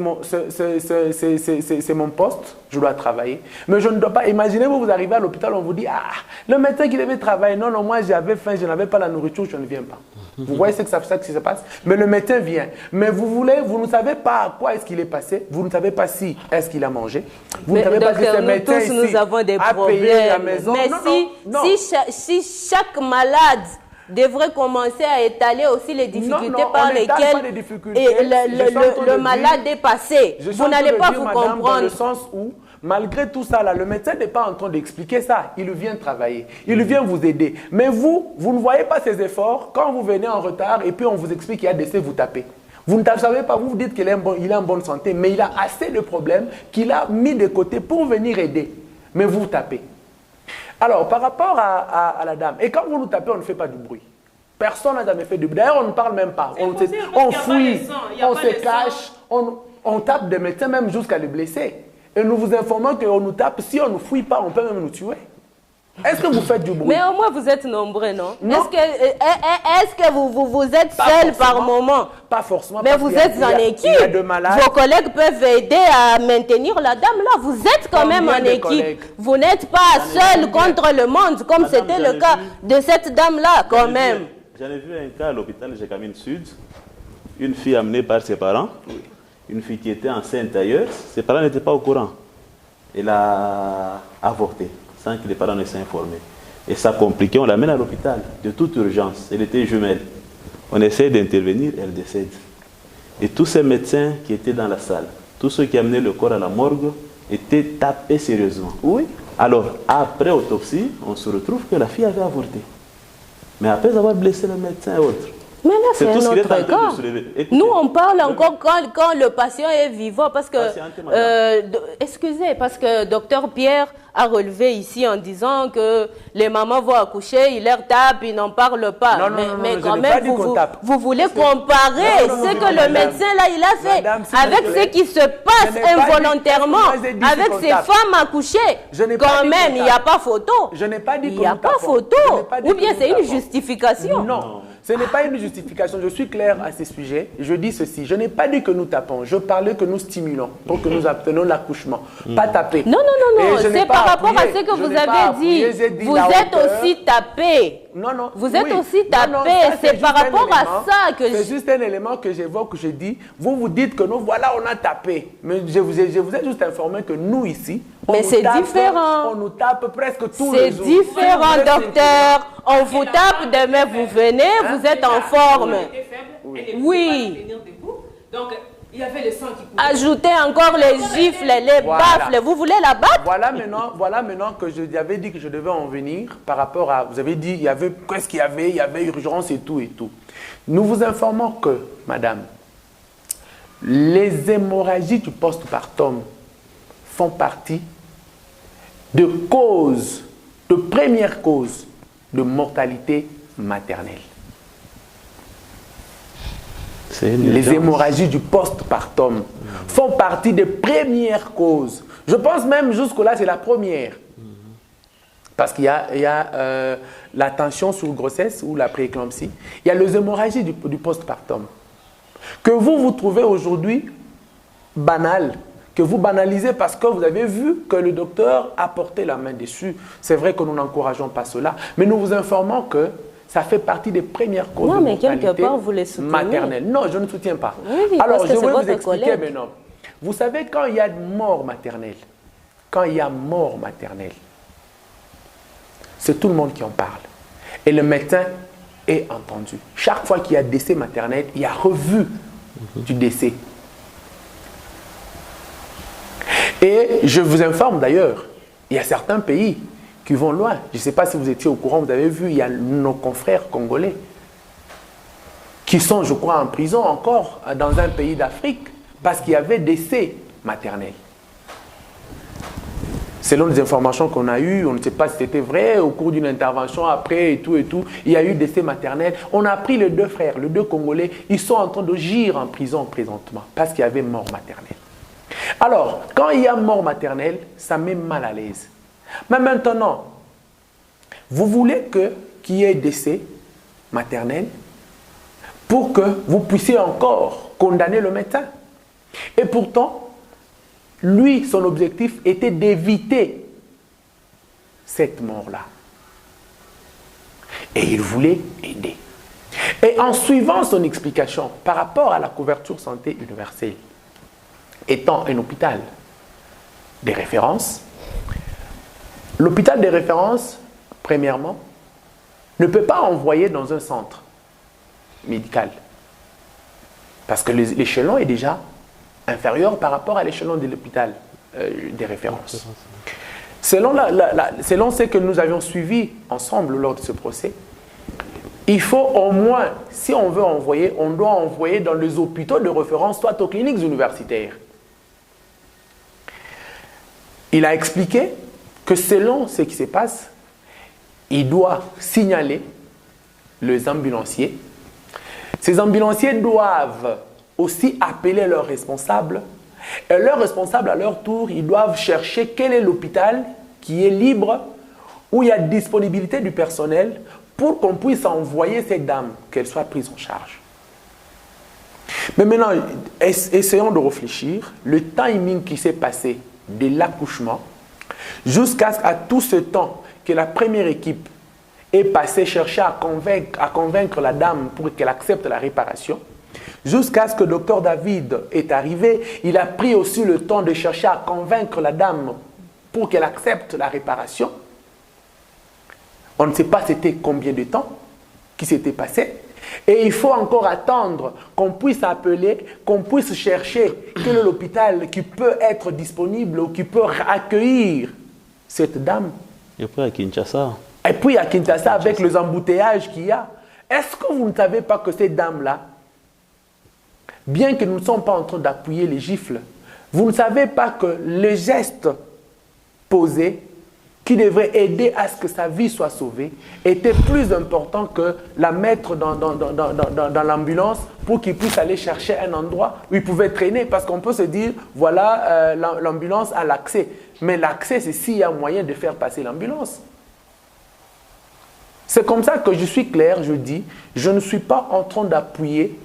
mon poste, je dois travailler. Mais je ne dois pas, imaginez-vous, vous arrivez à l'hôpital, on vous dit, ah, le médecin qui devait travailler, non, moi j'avais faim, je n'avais pas la nourriture, je ne viens pas. Vous voyez ce que ça se passe? Mais le médecin vient. Mais vous ne savez pas à quoi est-ce qu'il est passé, vous ne savez pas si est-ce qu'il a mangé, vous ne savez pas si ce médecin ici nous avons des a payé la maison. Mais si chaque malade devrait commencer à étaler aussi les difficultés par lesquelles le malade est passé. Vous n'allez pas vous comprendre. Dans le sens où, malgré tout ça, là, le médecin n'est pas en train d'expliquer ça. Il vient travailler. Il vient vous aider. Mais vous ne voyez pas ses efforts. Quand vous venez en retard et puis on vous explique qu'il y a décès, vous tapez. Vous ne savez pas, vous dites qu'il est en bonne santé, mais il a assez de problèmes qu'il a mis de côté pour venir aider. Mais vous tapez. Alors, par rapport à la dame, et quand vous nous tapez, on ne fait pas du bruit. Personne n'a jamais fait du bruit. D'ailleurs, on ne parle même pas. On fouille, on se cache, on tape des médecins même jusqu'à les blesser. Et nous vous informons qu'on nous tape. Si on ne fouille pas, on peut même nous tuer. Est-ce que vous faites du bruit? Mais au moins, vous êtes nombreux, non? Est-ce que vous êtes seul par moment? Pas forcément. Mais vous êtes en équipe. Vos collègues peuvent aider à maintenir la dame là. Vous êtes quand même en équipe. Vous n'êtes pas seul contre le monde, comme c'était le cas de cette dame-là, quand même. J'en ai vu un cas à l'hôpital Jekamine Sud. Une fille amenée par ses parents. Une fille qui était enceinte ailleurs. Ses parents n'étaient pas au courant. Elle a avorté sans que les parents ne soient informés. Et ça compliqué, on l'amène à l'hôpital de toute urgence. Elle était jumelle. On essaie d'intervenir, elle décède. Et tous ces médecins qui étaient dans la salle, tous ceux qui amenaient le corps à la morgue, étaient tapés sérieusement. Oui. Alors, après autopsie, on se retrouve que la fille avait avorté. Mais après avoir blessé le médecin et autres. Mais là, c'est un autre cas. Nous, on parle encore quand le patient est vivant. Parce que, excusez, parce que Dr Pierre a relevé ici en disant que les mamans vont accoucher, ils leur tapent, ils n'en parlent pas. Mais quand même, vous voulez comparer ce que le médecin là, il a fait avec ce qui se passe involontairement, avec ces femmes accouchées. Quand même, il n'y a pas photo. Je n'ai pas dit il n'y a pas photo. Ou bien c'est une justification. Non. Ce n'est pas une justification, je suis clair à ce sujet. Je dis ceci, je n'ai pas dit que nous tapons, je parlais que nous stimulons pour que nous obtenions l'accouchement. Pas taper. Non, c'est par rapport à ce que vous avez dit. Vous êtes aussi tapé. Non. Vous êtes aussi tapé, c'est par rapport à ça que c'est juste un élément que j'évoque, que je dis. Vous dites que nous, voilà, on a tapé. Mais je vous ai juste informé que nous ici, mais c'est différent. On nous tape presque tous les jours. C'est différent, docteur. On vous tape, demain vous venez, vous êtes en forme. Oui. Donc, il y avait le sang qui coulait. Ajoutez encore les gifles, les baffles. Vous voulez la battre? Voilà maintenant que je avais dit que je devais en venir par rapport à... Vous avez dit, il y avait urgence et tout et tout. Nous vous informons que, madame, les hémorragies du postpartum font partie de premières causes de mortalité maternelle. Les hémorragies du postpartum font partie des premières causes. Je pense même jusque-là, c'est la première. Parce qu'il y a la tension sur grossesse ou la prééclampsie. Il y a les hémorragies du postpartum. Que vous trouvez aujourd'hui banal, que vous banalisez parce que vous avez vu que le docteur a porté la main dessus. C'est vrai que nous n'encourageons pas cela, mais nous vous informons que Ça fait partie des premières causes non, de mais mortalité quelque part, vous les soutenez. maternelle. Non, je ne soutiens pas. Oui, alors, parce que je c'est vais vous votre expliquer collègue. maintenant. Vous savez, quand il y a mort maternelle, quand il y a mort maternelle, c'est tout le monde qui en parle. Et le médecin est entendu. Chaque fois qu'il y a décès maternel, il y a revue du décès. Et je vous informe d'ailleurs, il y a certains pays qui vont loin. Je ne sais pas si vous étiez au courant, vous avez vu, il y a nos confrères congolais qui sont, je crois, en prison encore dans un pays d'Afrique parce qu'il y avait décès maternel. Selon les informations qu'on a eues, on ne sait pas si c'était vrai, au cours d'une intervention après et tout, il y a eu décès maternel. On a pris les deux frères, les deux Congolais, ils sont en train de gîre en prison présentement parce qu'il y avait mort maternelle. Alors, quand il y a mort maternelle, ça met mal à l'aise. Mais maintenant, vous voulez qu'il y ait décès maternel pour que vous puissiez encore condamner le médecin. Et pourtant, lui, son objectif était d'éviter cette mort-là. Et il voulait aider. Et en suivant son explication par rapport à la couverture santé universelle, étant un hôpital de référence, l'hôpital de référence, premièrement, ne peut pas envoyer dans un centre médical. Parce que l'échelon est déjà inférieur par rapport à l'échelon de l'hôpital des références. Selon ce que nous avions suivi ensemble lors de ce procès, il faut au moins, si on veut envoyer, on doit envoyer dans les hôpitaux de référence, soit aux cliniques universitaires. Il a expliqué que selon ce qui se passe, il doit signaler les ambulanciers. Ces ambulanciers doivent aussi appeler leurs responsables. Et leurs responsables, à leur tour, ils doivent chercher quel est l'hôpital qui est libre, où il y a disponibilité du personnel pour qu'on puisse envoyer cette dame, qu'elle soit prise en charge. Mais maintenant, essayons de réfléchir. Le timing qui s'est passé de l'accouchement jusqu'à tout ce temps que la première équipe est passée chercher à convaincre la dame pour qu'elle accepte la réparation, jusqu'à ce que le docteur David est arrivé, il a pris aussi le temps de chercher à convaincre la dame pour qu'elle accepte la réparation. On ne sait pas c'était combien de temps qui s'était passé. Et il faut encore attendre qu'on puisse appeler, qu'on puisse chercher quel est l'hôpital qui peut être disponible ou qui peut accueillir cette dame. Et puis à Kinshasa. Et puis à Kinshasa, avec les embouteillages qu'il y a. Est-ce que vous ne savez pas que cette dame-là, bien que nous ne sommes pas en train d'appuyer les gifles, vous ne savez pas que les gestes posés qui devrait aider à ce que sa vie soit sauvée, était plus important que la mettre dans l'ambulance pour qu'il puisse aller chercher un endroit où il pouvait traîner. Parce qu'on peut se dire, voilà, l'ambulance a l'accès. Mais l'accès, c'est s'il y a moyen de faire passer l'ambulance. C'est comme ça que je suis clair, je dis, je ne suis pas en train d'appuyer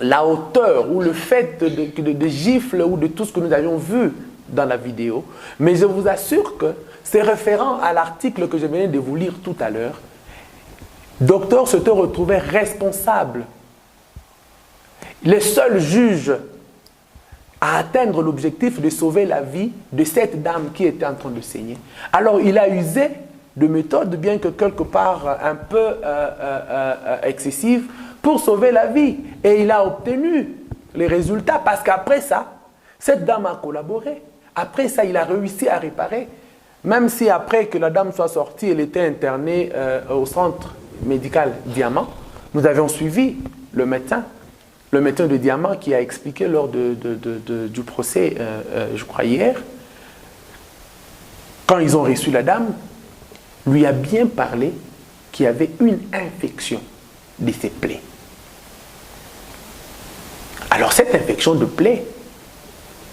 la hauteur ou le fait de gifles ou de tout ce que nous avions vu dans la vidéo, mais je vous assure que c'est référent à l'article que je venais de vous lire tout à l'heure. Docteur se retrouvait responsable, le seul juge à atteindre l'objectif de sauver la vie de cette dame qui était en train de saigner. Alors il a usé de méthodes, bien que quelque part un peu excessives, pour sauver la vie. Et il a obtenu les résultats parce qu'après ça, cette dame a collaboré. Après ça, il a réussi à réparer. Même si après que la dame soit sortie, elle était internée au centre médical Diamant, nous avions suivi le médecin de Diamant qui a expliqué lors du procès, je crois hier, quand ils ont reçu la dame, lui a bien parlé qu'il y avait une infection de ses plaies. Alors cette infection de plaies,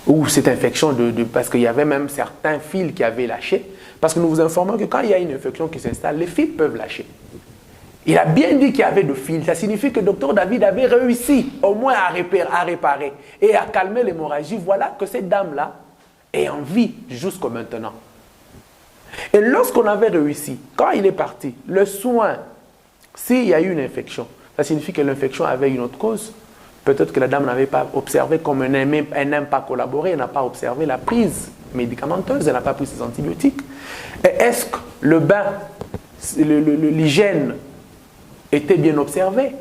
ou cette infection parce qu'il y avait même certains fils qui avaient lâché, parce que nous vous informons que quand il y a une infection qui s'installe, les fils peuvent lâcher. Il a bien dit qu'il y avait de fils. Ça signifie que le docteur David avait réussi au moins à réparer et à calmer l'hémorragie. Voilà que cette dame-là est en vie jusqu'à maintenant. Et lorsqu'on avait réussi, quand il est parti, le soin S'il y a eu une infection, ça signifie que l'infection avait une autre cause. Peut-être que la dame n'avait pas observé, comme elle n'aime pas collaborer, elle n'a pas observé la prise médicamenteuse, elle n'a pas pris ses antibiotiques. Et est-ce que le bain, l'hygiène était bien observée?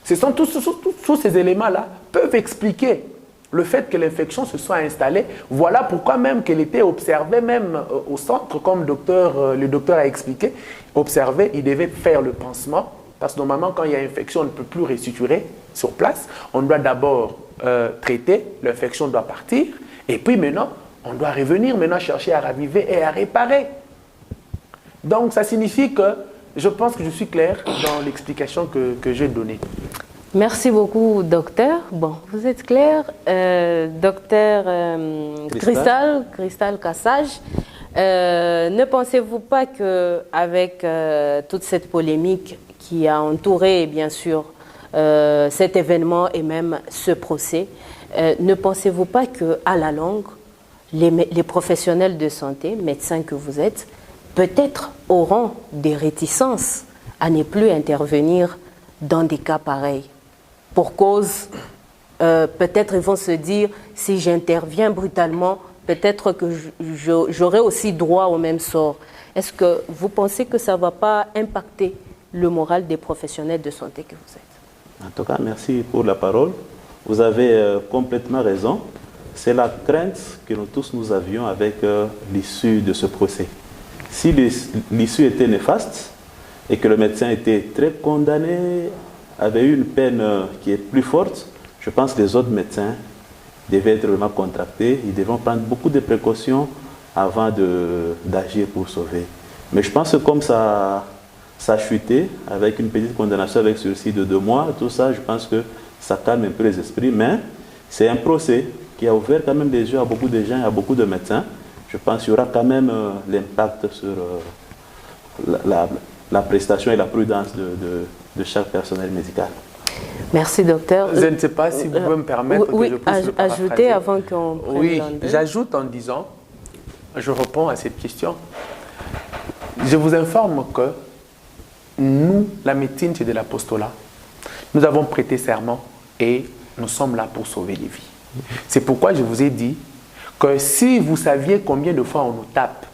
Tous ces éléments-là peuvent expliquer le fait que l'infection se soit installée. Voilà pourquoi même qu'elle était observée, même au centre, comme le docteur a expliqué, observé, il devait faire le pansement. Parce que normalement, quand il y a infection, on ne peut plus restituer sur place. On doit d'abord traiter, l'infection doit partir. Et puis maintenant, on doit revenir maintenant chercher à raviver et à réparer. Donc, ça signifie que je pense que je suis clair dans l'explication que j'ai donnée. Merci beaucoup, docteur. Bon, vous êtes clair. Docteur Cristal Cassage, ne pensez-vous pas qu'avec toute cette polémique qui a entouré, bien sûr, cet événement et même ce procès, ne pensez-vous pas qu'à la longue, les professionnels de santé, médecins que vous êtes, peut-être auront des réticences à ne plus intervenir dans des cas pareils? Pour cause, peut-être ils vont se dire, si j'interviens brutalement, peut-être que j'aurai aussi droit au même sort. Est-ce que vous pensez que ça ne va pas impacter le moral des professionnels de santé que vous êtes? En tout cas, merci pour la parole. Vous avez complètement raison. C'est la crainte que nous tous nous avions avec l'issue de ce procès. Si l'issue était néfaste et que le médecin était très condamné, avait eu une peine qui est plus forte, je pense que les autres médecins devaient être vraiment contractés. Ils devront prendre beaucoup de précautions avant d'agir pour sauver. Mais je pense que comme ça a chuté, avec une petite condamnation avec sursis de 2 mois, tout ça, je pense que ça calme un peu les esprits. Mais c'est un procès qui a ouvert quand même les yeux à beaucoup de gens et à beaucoup de médecins. Je pense qu'il y aura quand même l'impact sur la prestation et la prudence de chaque personnel médical. Merci, docteur. Je ne sais pas si vous pouvez me permettre que je puisse le ajouter avant qu'on prenne Oui, l'antenne. j'ajoute en disant, je réponds à cette question. Je vous informe que nous, la médecine, c'est de l'apostolat. Nous avons prêté serment et nous sommes là pour sauver des vies. C'est pourquoi je vous ai dit que si vous saviez combien de fois on nous tape,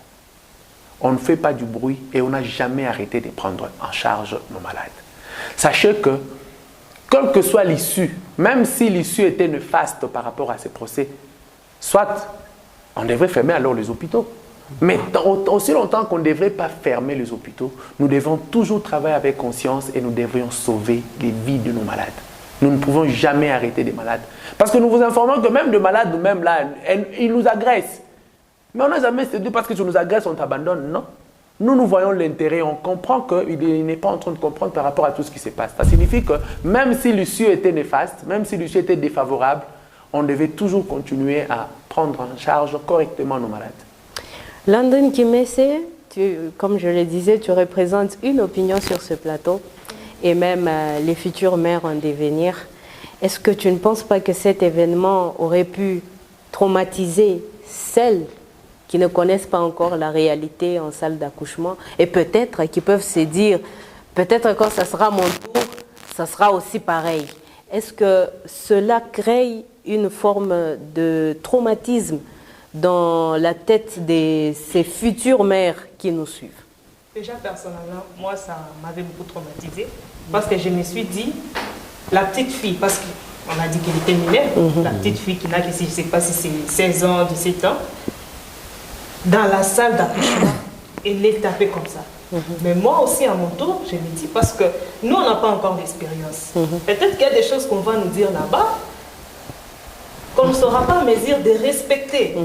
on ne fait pas du bruit et on n'a jamais arrêté de prendre en charge nos malades. Sachez que, quelle que soit l'issue, même si l'issue était néfaste par rapport à ces procès, soit on devrait fermer alors les hôpitaux. Mais aussi longtemps qu'on ne devrait pas fermer les hôpitaux, nous devons toujours travailler avec conscience et nous devrions sauver les vies de nos malades. Nous ne pouvons jamais arrêter des malades. Parce que nous vous informons que même des malades, même là, ils nous agressent. Mais on n'a jamais dit parce que tu nous agresses, on t'abandonne. Non. Nous voyons l'intérêt, on comprend qu'il n'est pas en train de comprendre par rapport à tout ce qui se passe. Ça signifie que même si l'issue était néfaste, même si l'issue était défavorable, on devait toujours continuer à prendre en charge correctement nos malades. Landon Kimese, comme je le disais, tu représentes une opinion sur ce plateau et même les futures mères en devenir. Est-ce que tu ne penses pas que cet événement aurait pu traumatiser celles qui ne connaissent pas encore la réalité en salle d'accouchement et peut-être qui peuvent se dire, peut-être quand ça sera mon tour, ça sera aussi pareil. Est-ce que cela crée une forme de traumatisme dans la tête de ces futures mères qui nous suivent? Déjà, personnellement, moi, ça m'avait beaucoup traumatisée parce que je me suis dit, la petite fille, parce qu'on a dit qu'elle était mineure, la petite fille qui n'a que, je ne sais pas si c'est 16 ans, 17 ans, dans la salle d'accouchement, elle est tapée comme ça. Mais moi aussi, à mon tour, je me dis, parce que nous, on n'a pas encore d'expérience. Peut-être qu'il y a des choses qu'on va nous dire là-bas qu'on ne saura pas mesure de respecter.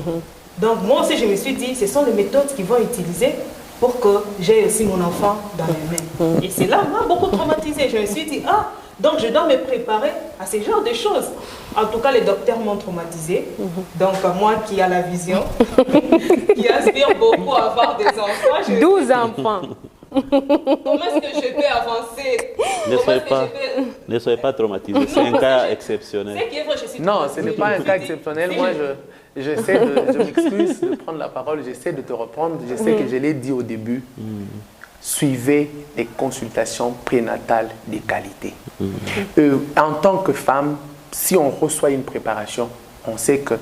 Donc moi aussi, je me suis dit, ce sont les méthodes qu'ils vont utiliser pour que j'ai aussi mon enfant dans les mains. Et c'est là, moi, beaucoup traumatisé. Je me suis dit, ah, donc je dois me préparer à ce genre de choses. En tout cas, les docteurs m'ont traumatisé. Donc moi qui a la vision, qui aspire beaucoup à avoir des enfants. 12 enfants. Comment est-ce que je peux avancer? Ne soyez pas traumatisés, c'est un cas exceptionnel. C'est qui est vrai, je suis Non, ce n'est pas un cas exceptionnel. Moi, je m'excuse de prendre la parole, j'essaie de te reprendre. Je sais que je l'ai dit au début. suivez des consultations prénatales de qualité. En tant que femme, si on reçoit une préparation, on sait que...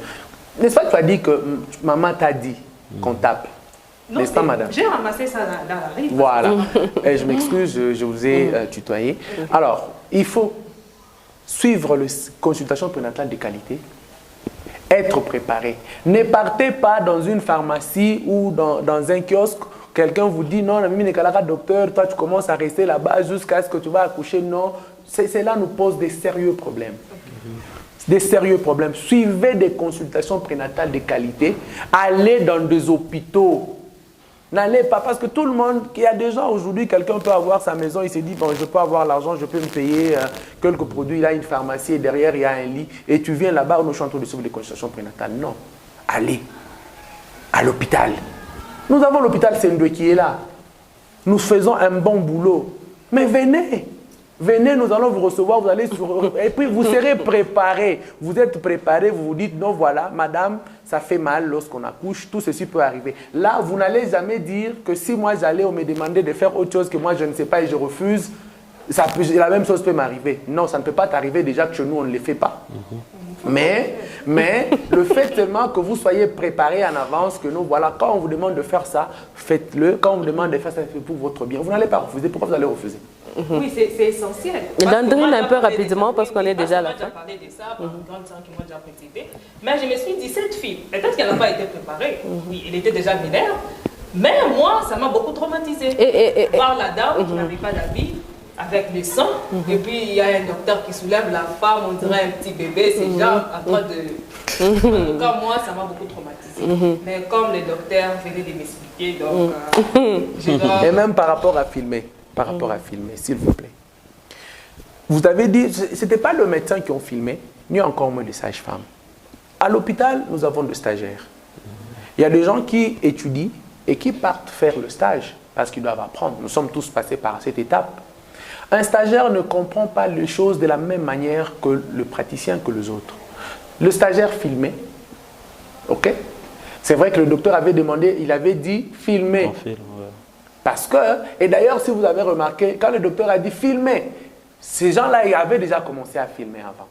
N'est-ce pas que tu as dit que maman t'a dit qu'on tape? N'est-ce pas, madame? J'ai ramassé ça dans la rive. Voilà. Et je m'excuse, je vous ai tutoyé. Alors, il faut suivre les consultations prénatales de qualité, être préparé. Ne partez pas dans une pharmacie ou dans un kiosque. Quelqu'un vous dit non, docteur, toi tu commences à rester là-bas jusqu'à ce que tu vas accoucher. Non, cela nous pose des sérieux problèmes. Des sérieux problèmes. Suivez des consultations prénatales de qualité. Allez dans des hôpitaux. N'allez pas, parce que tout le monde, il y a des gens aujourd'hui, quelqu'un peut avoir sa maison, il se dit, bon, je peux avoir l'argent, je peux me payer quelques produits, il a une pharmacie et derrière il y a un lit, et tu viens là-bas, nous chantons de suivre des consultations prénatales. Non. Allez à l'hôpital. Nous avons l'hôpital Sendwe qui est là. Nous faisons un bon boulot. Mais venez. Venez, nous allons vous recevoir, vous allez et puis vous serez préparés. Vous êtes préparés, vous vous dites, non, voilà, madame, ça fait mal lorsqu'on accouche, tout ceci peut arriver. Là, vous n'allez jamais dire que si moi j'allais, on me demandait de faire autre chose que moi je ne sais pas et je refuse, la même chose peut m'arriver. Non, ça ne peut pas t'arriver déjà que chez nous, on ne le fait pas. Mais le fait seulement que vous soyez préparés en avance, que nous, voilà, quand on vous demande de faire ça, faites-le. Quand on vous demande de faire ça, c'est pour votre bien. Vous n'allez pas refuser. Pourquoi vous allez refuser? Oui, c'est essentiel. Dandrine un peu rapidement parce qu'on est déjà là. J'ai parlé de ça par une grande sœur qui m'a déjà précédé. Mais je me suis dit, cette fille, peut-être qu'elle n'a pas été préparée. Oui, elle était déjà vénère. Mais moi, ça m'a beaucoup traumatisée. Voir la dame qui n'avait pas d'habit, avec le sang, et puis il y a un docteur qui soulève la femme, on dirait un petit bébé, c'est genre en train de... En tout cas, moi, ça m'a beaucoup traumatisée. Mais comme le docteur venait de m'expliquer, donc je dois... Et même par rapport à filmer, s'il vous plaît. Vous avez dit, ce n'était pas le médecin qui ont filmé, ni encore moins des sages-femmes. À l'hôpital, nous avons des stagiaires. Il y a des gens qui étudient et qui partent faire le stage parce qu'ils doivent apprendre. Nous sommes tous passés par cette étape. Un stagiaire ne comprend pas les choses de la même manière que le praticien, que les autres. Le stagiaire filmait, ok? C'est vrai que le docteur avait demandé, il avait dit filmer. Parce que, et d'ailleurs, si vous avez remarqué, quand le docteur a dit filmer, ces gens-là, ils avaient déjà commencé à filmer avant.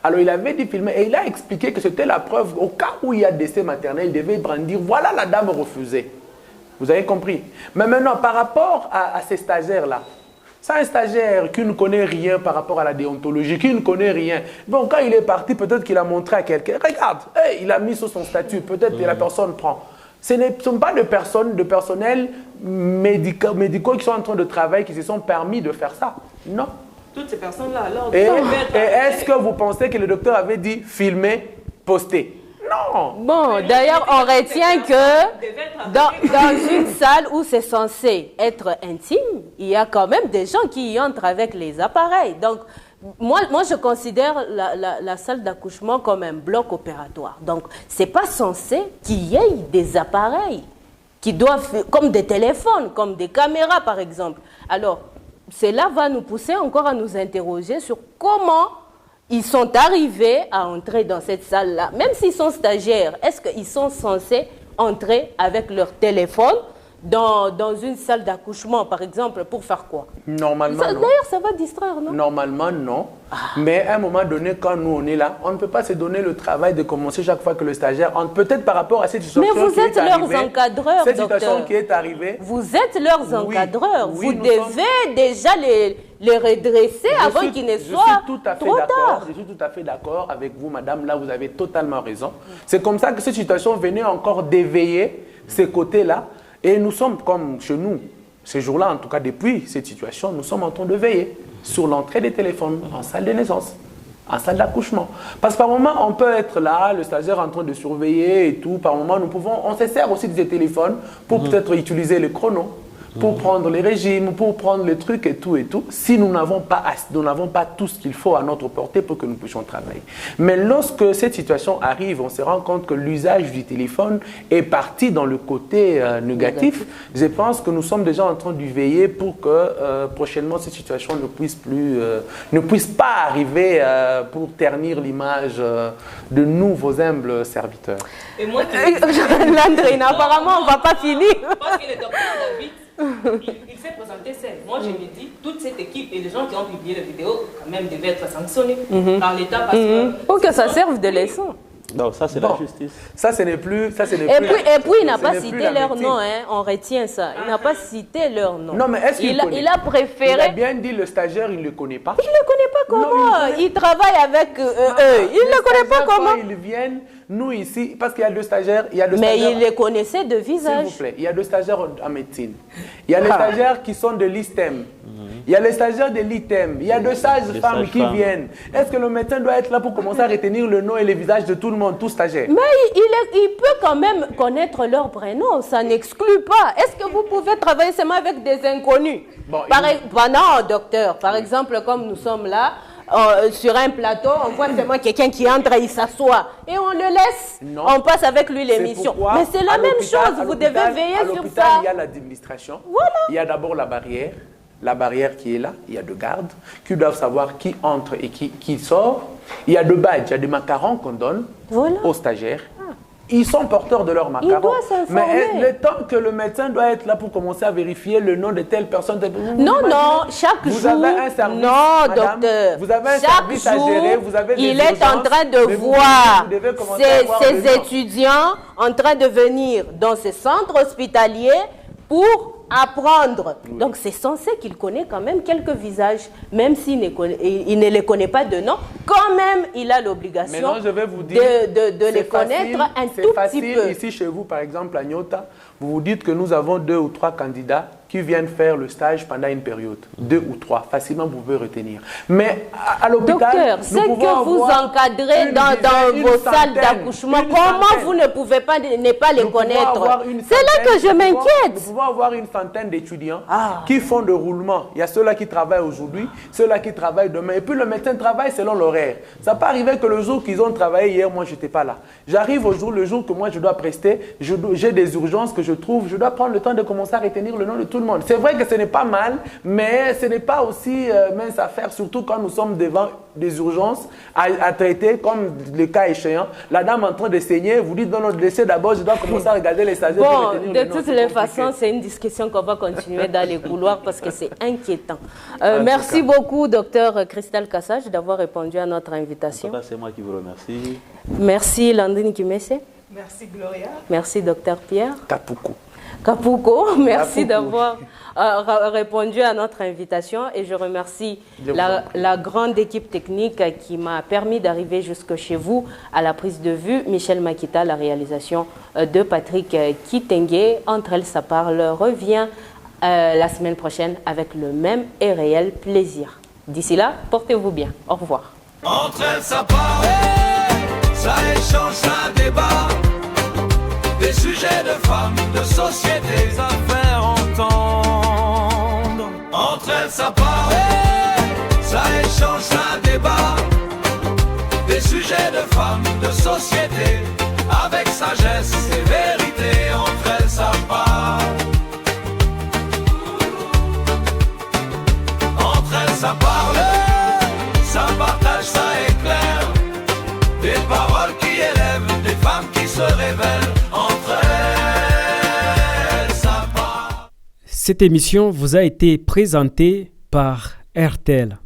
Alors, il avait dit filmer et il a expliqué que c'était la preuve, au cas où il y a décès maternel, il devait brandir, voilà, la dame refusait. Vous avez compris? Mais maintenant, par rapport à ces stagiaires-là, c'est un stagiaire qui ne connaît rien par rapport à la déontologie, qui ne connaît rien. Bon, quand il est parti, peut-être qu'il a montré à quelqu'un, regarde, hey, il a mis sur son statut, peut-être que la personne prend. Ce ne sont pas de personnels médicaux qui sont en train de travailler, qui se sont permis de faire ça. Non. Toutes ces personnes-là, alors... Et est-ce que vous pensez que le docteur avait dit filmer, poster? Non. Bon, d'ailleurs, on retient que dans une salle où c'est censé être intime, il y a quand même des gens qui y entrent avec les appareils. Donc, moi je considère la salle d'accouchement comme un bloc opératoire. Donc, ce n'est pas censé qu'il y ait des appareils qui doivent, comme des téléphones, comme des caméras, par exemple. Alors, cela va nous pousser encore à nous interroger sur comment ils sont arrivés à entrer dans cette salle-là. Même s'ils sont stagiaires, est-ce qu'ils sont censés entrer avec leur téléphone dans une salle d'accouchement, par exemple, pour faire quoi? Normalement, non. D'ailleurs, ça va distraire, non? Normalement, non. Mais à un moment donné, quand nous, on est là, on ne peut pas se donner le travail de commencer chaque fois que le stagiaire entre. Peut-être par rapport à cette situation qui est arrivée. Mais vous êtes leurs encadreurs, cette situation qui est arrivée. Vous êtes leurs encadreurs. Vous devez déjà les redresser avant qu'ils ne soient trop tard. Je suis tout à fait d'accord avec vous, madame. Là, vous avez totalement raison. C'est comme ça que cette situation venait encore d'éveiller ces côtés-là. Et nous sommes comme chez nous, ces jours-là, en tout cas depuis cette situation, nous sommes en train de veiller sur l'entrée des téléphones en salle de naissance, en salle d'accouchement. Parce que par moment, on peut être là, le stagiaire en train de surveiller et tout. Par moment, on se sert aussi des téléphones pour peut-être utiliser le chrono, pour prendre les régimes, pour prendre les trucs et tout, si nous n'avons pas tout ce qu'il faut à notre portée pour que nous puissions travailler. Mais lorsque cette situation arrive, on se rend compte que l'usage du téléphone est parti dans le côté négatif. Je pense que nous sommes déjà en train de veiller pour que prochainement cette situation ne puisse pas arriver pour ternir l'image de nous, vos humbles serviteurs. Et moi, Landrine, apparemment, on ne va pas finir. Parce que le docteur David, Il s'est présenté seul. Moi, je me dis, toute cette équipe et les gens qui ont publié la vidéo, quand même, devaient être sanctionnés par l'État parce que... Pour que ça serve de leçon. Donc ça, c'est la justice. Ça, ce n'est plus... Ça, ce n'est Et plus puis, il n'a ce pas n'est plus cité la leur médecine. nom, hein, on retient ça. Il n'a pas cité leur nom. Non, mais est-ce qu'il connaît? Il a préféré... Il a bien dit, le stagiaire, il ne le connaît pas. Il ne le connaît pas comment. Non, Il travaille avec eux. Il ne le connaît pas comment. Quand ils viennent, nous ici, parce qu'il y a deux stagiaires, Mais il les connaissait de S'il visage. vous plaît, il y a deux stagiaires en médecine. Il y a les stagiaires qui sont de l'ISTEM. Il y a les stagiaires de l'ITEM. Il y a deux sages-femmes qui viennent. Est-ce que le médecin doit être là pour commencer à retenir le nom et les visages de tout le monde, tous stagiaires? Mais il peut quand même connaître leur prénom. Ça n'exclut pas. Est-ce que vous pouvez travailler seulement avec des inconnus? Bon, Non, docteur. Par exemple, comme nous sommes là, sur un plateau, on voit seulement quelqu'un qui entre, il s'assoit. Et on le laisse. Non. On passe avec lui l'émission. Mais c'est la même chose. Vous devez veiller sur l'hôpital, ça. il y a l'administration. Voilà. Il y a d'abord la barrière. La barrière qui est là, il y a deux gardes qui doivent savoir qui entre et qui sort. Il y a deux badges, il y a des macarons qu'on donne aux stagiaires. Ils sont porteurs de leurs macarons. Il doit s'informer. Mais le temps que le médecin doit être là pour commencer à vérifier le nom de telle personne. Non, chaque jour. Vous avez un service, non, madame, docteur. vous avez un chaque service à jour, gérer, vous avez des il est en urgences, train de mais voir vous devez commencer à voir le ses nom. étudiants en train de venir dans ce centre hospitalier pour apprendre. Oui. Donc c'est censé qu'il connaît quand même quelques visages, même s'il il ne les connaît pas de nom, quand même il a l'obligation de les connaître un tout petit peu. Ici chez vous, par exemple à Nyota, vous vous dites que nous avons 2 ou 3 candidats qui viennent faire le stage pendant une période. 2 ou 3, facilement vous pouvez retenir. Mais à l'hôpital, docteur, c'est que vous encadrez dans vos salles d'accouchement. Comment vous ne pouvez pas ne pas les connaître? C'est là que je m'inquiète. Nous pouvons avoir une centaine d'étudiants qui font de roulement. Il y a ceux-là qui travaillent aujourd'hui, ceux-là qui travaillent demain. Et puis le médecin travaille selon l'horaire. Ça peut arriver que le jour qu'ils ont travaillé hier, moi je n'étais pas là. J'arrive le jour que moi je dois prester, j'ai des urgences que je trouve, je dois prendre le temps de commencer à retenir le nom de tout le monde. C'est vrai que ce n'est pas mal, mais ce n'est pas aussi mince à faire, surtout quand nous sommes devant des urgences à traiter, comme le cas échéant. La dame en train de saigner, vous dites non, non, laissez d'abord, je dois commencer à regarder les stagiaires. Bon, de toutes les façons, c'est une discussion qu'on va continuer dans les couloirs parce que c'est inquiétant. Merci beaucoup, docteur Christelle Kassage, d'avoir répondu à notre invitation. C'est moi qui vous remercie. Merci, Landine Kimese. Merci, Gloria. Merci, docteur Pierre. Kapuko, merci d'avoir répondu à notre invitation et je remercie la grande équipe technique qui m'a permis d'arriver jusque chez vous à la prise de vue. Michel Makita, la réalisation de Patrick Kitenge. Entre elles, ça parle revient la semaine prochaine avec le même et réel plaisir. D'ici là, portez-vous bien. Au revoir. Entre elles, ça parle, ça échange, ça débat. Des sujets de femmes, de société, des affaires entendre. Entre elles, ça parle, ça échange, ça débat. Des sujets de femmes, de société, avec sagesse et vérité. Entre elles, ça parle. Entre elles, ça parle, ça partage, ça éclaire. Des paroles qui élèvent, des femmes qui se révèlent. Cette émission vous a été présentée par RTL.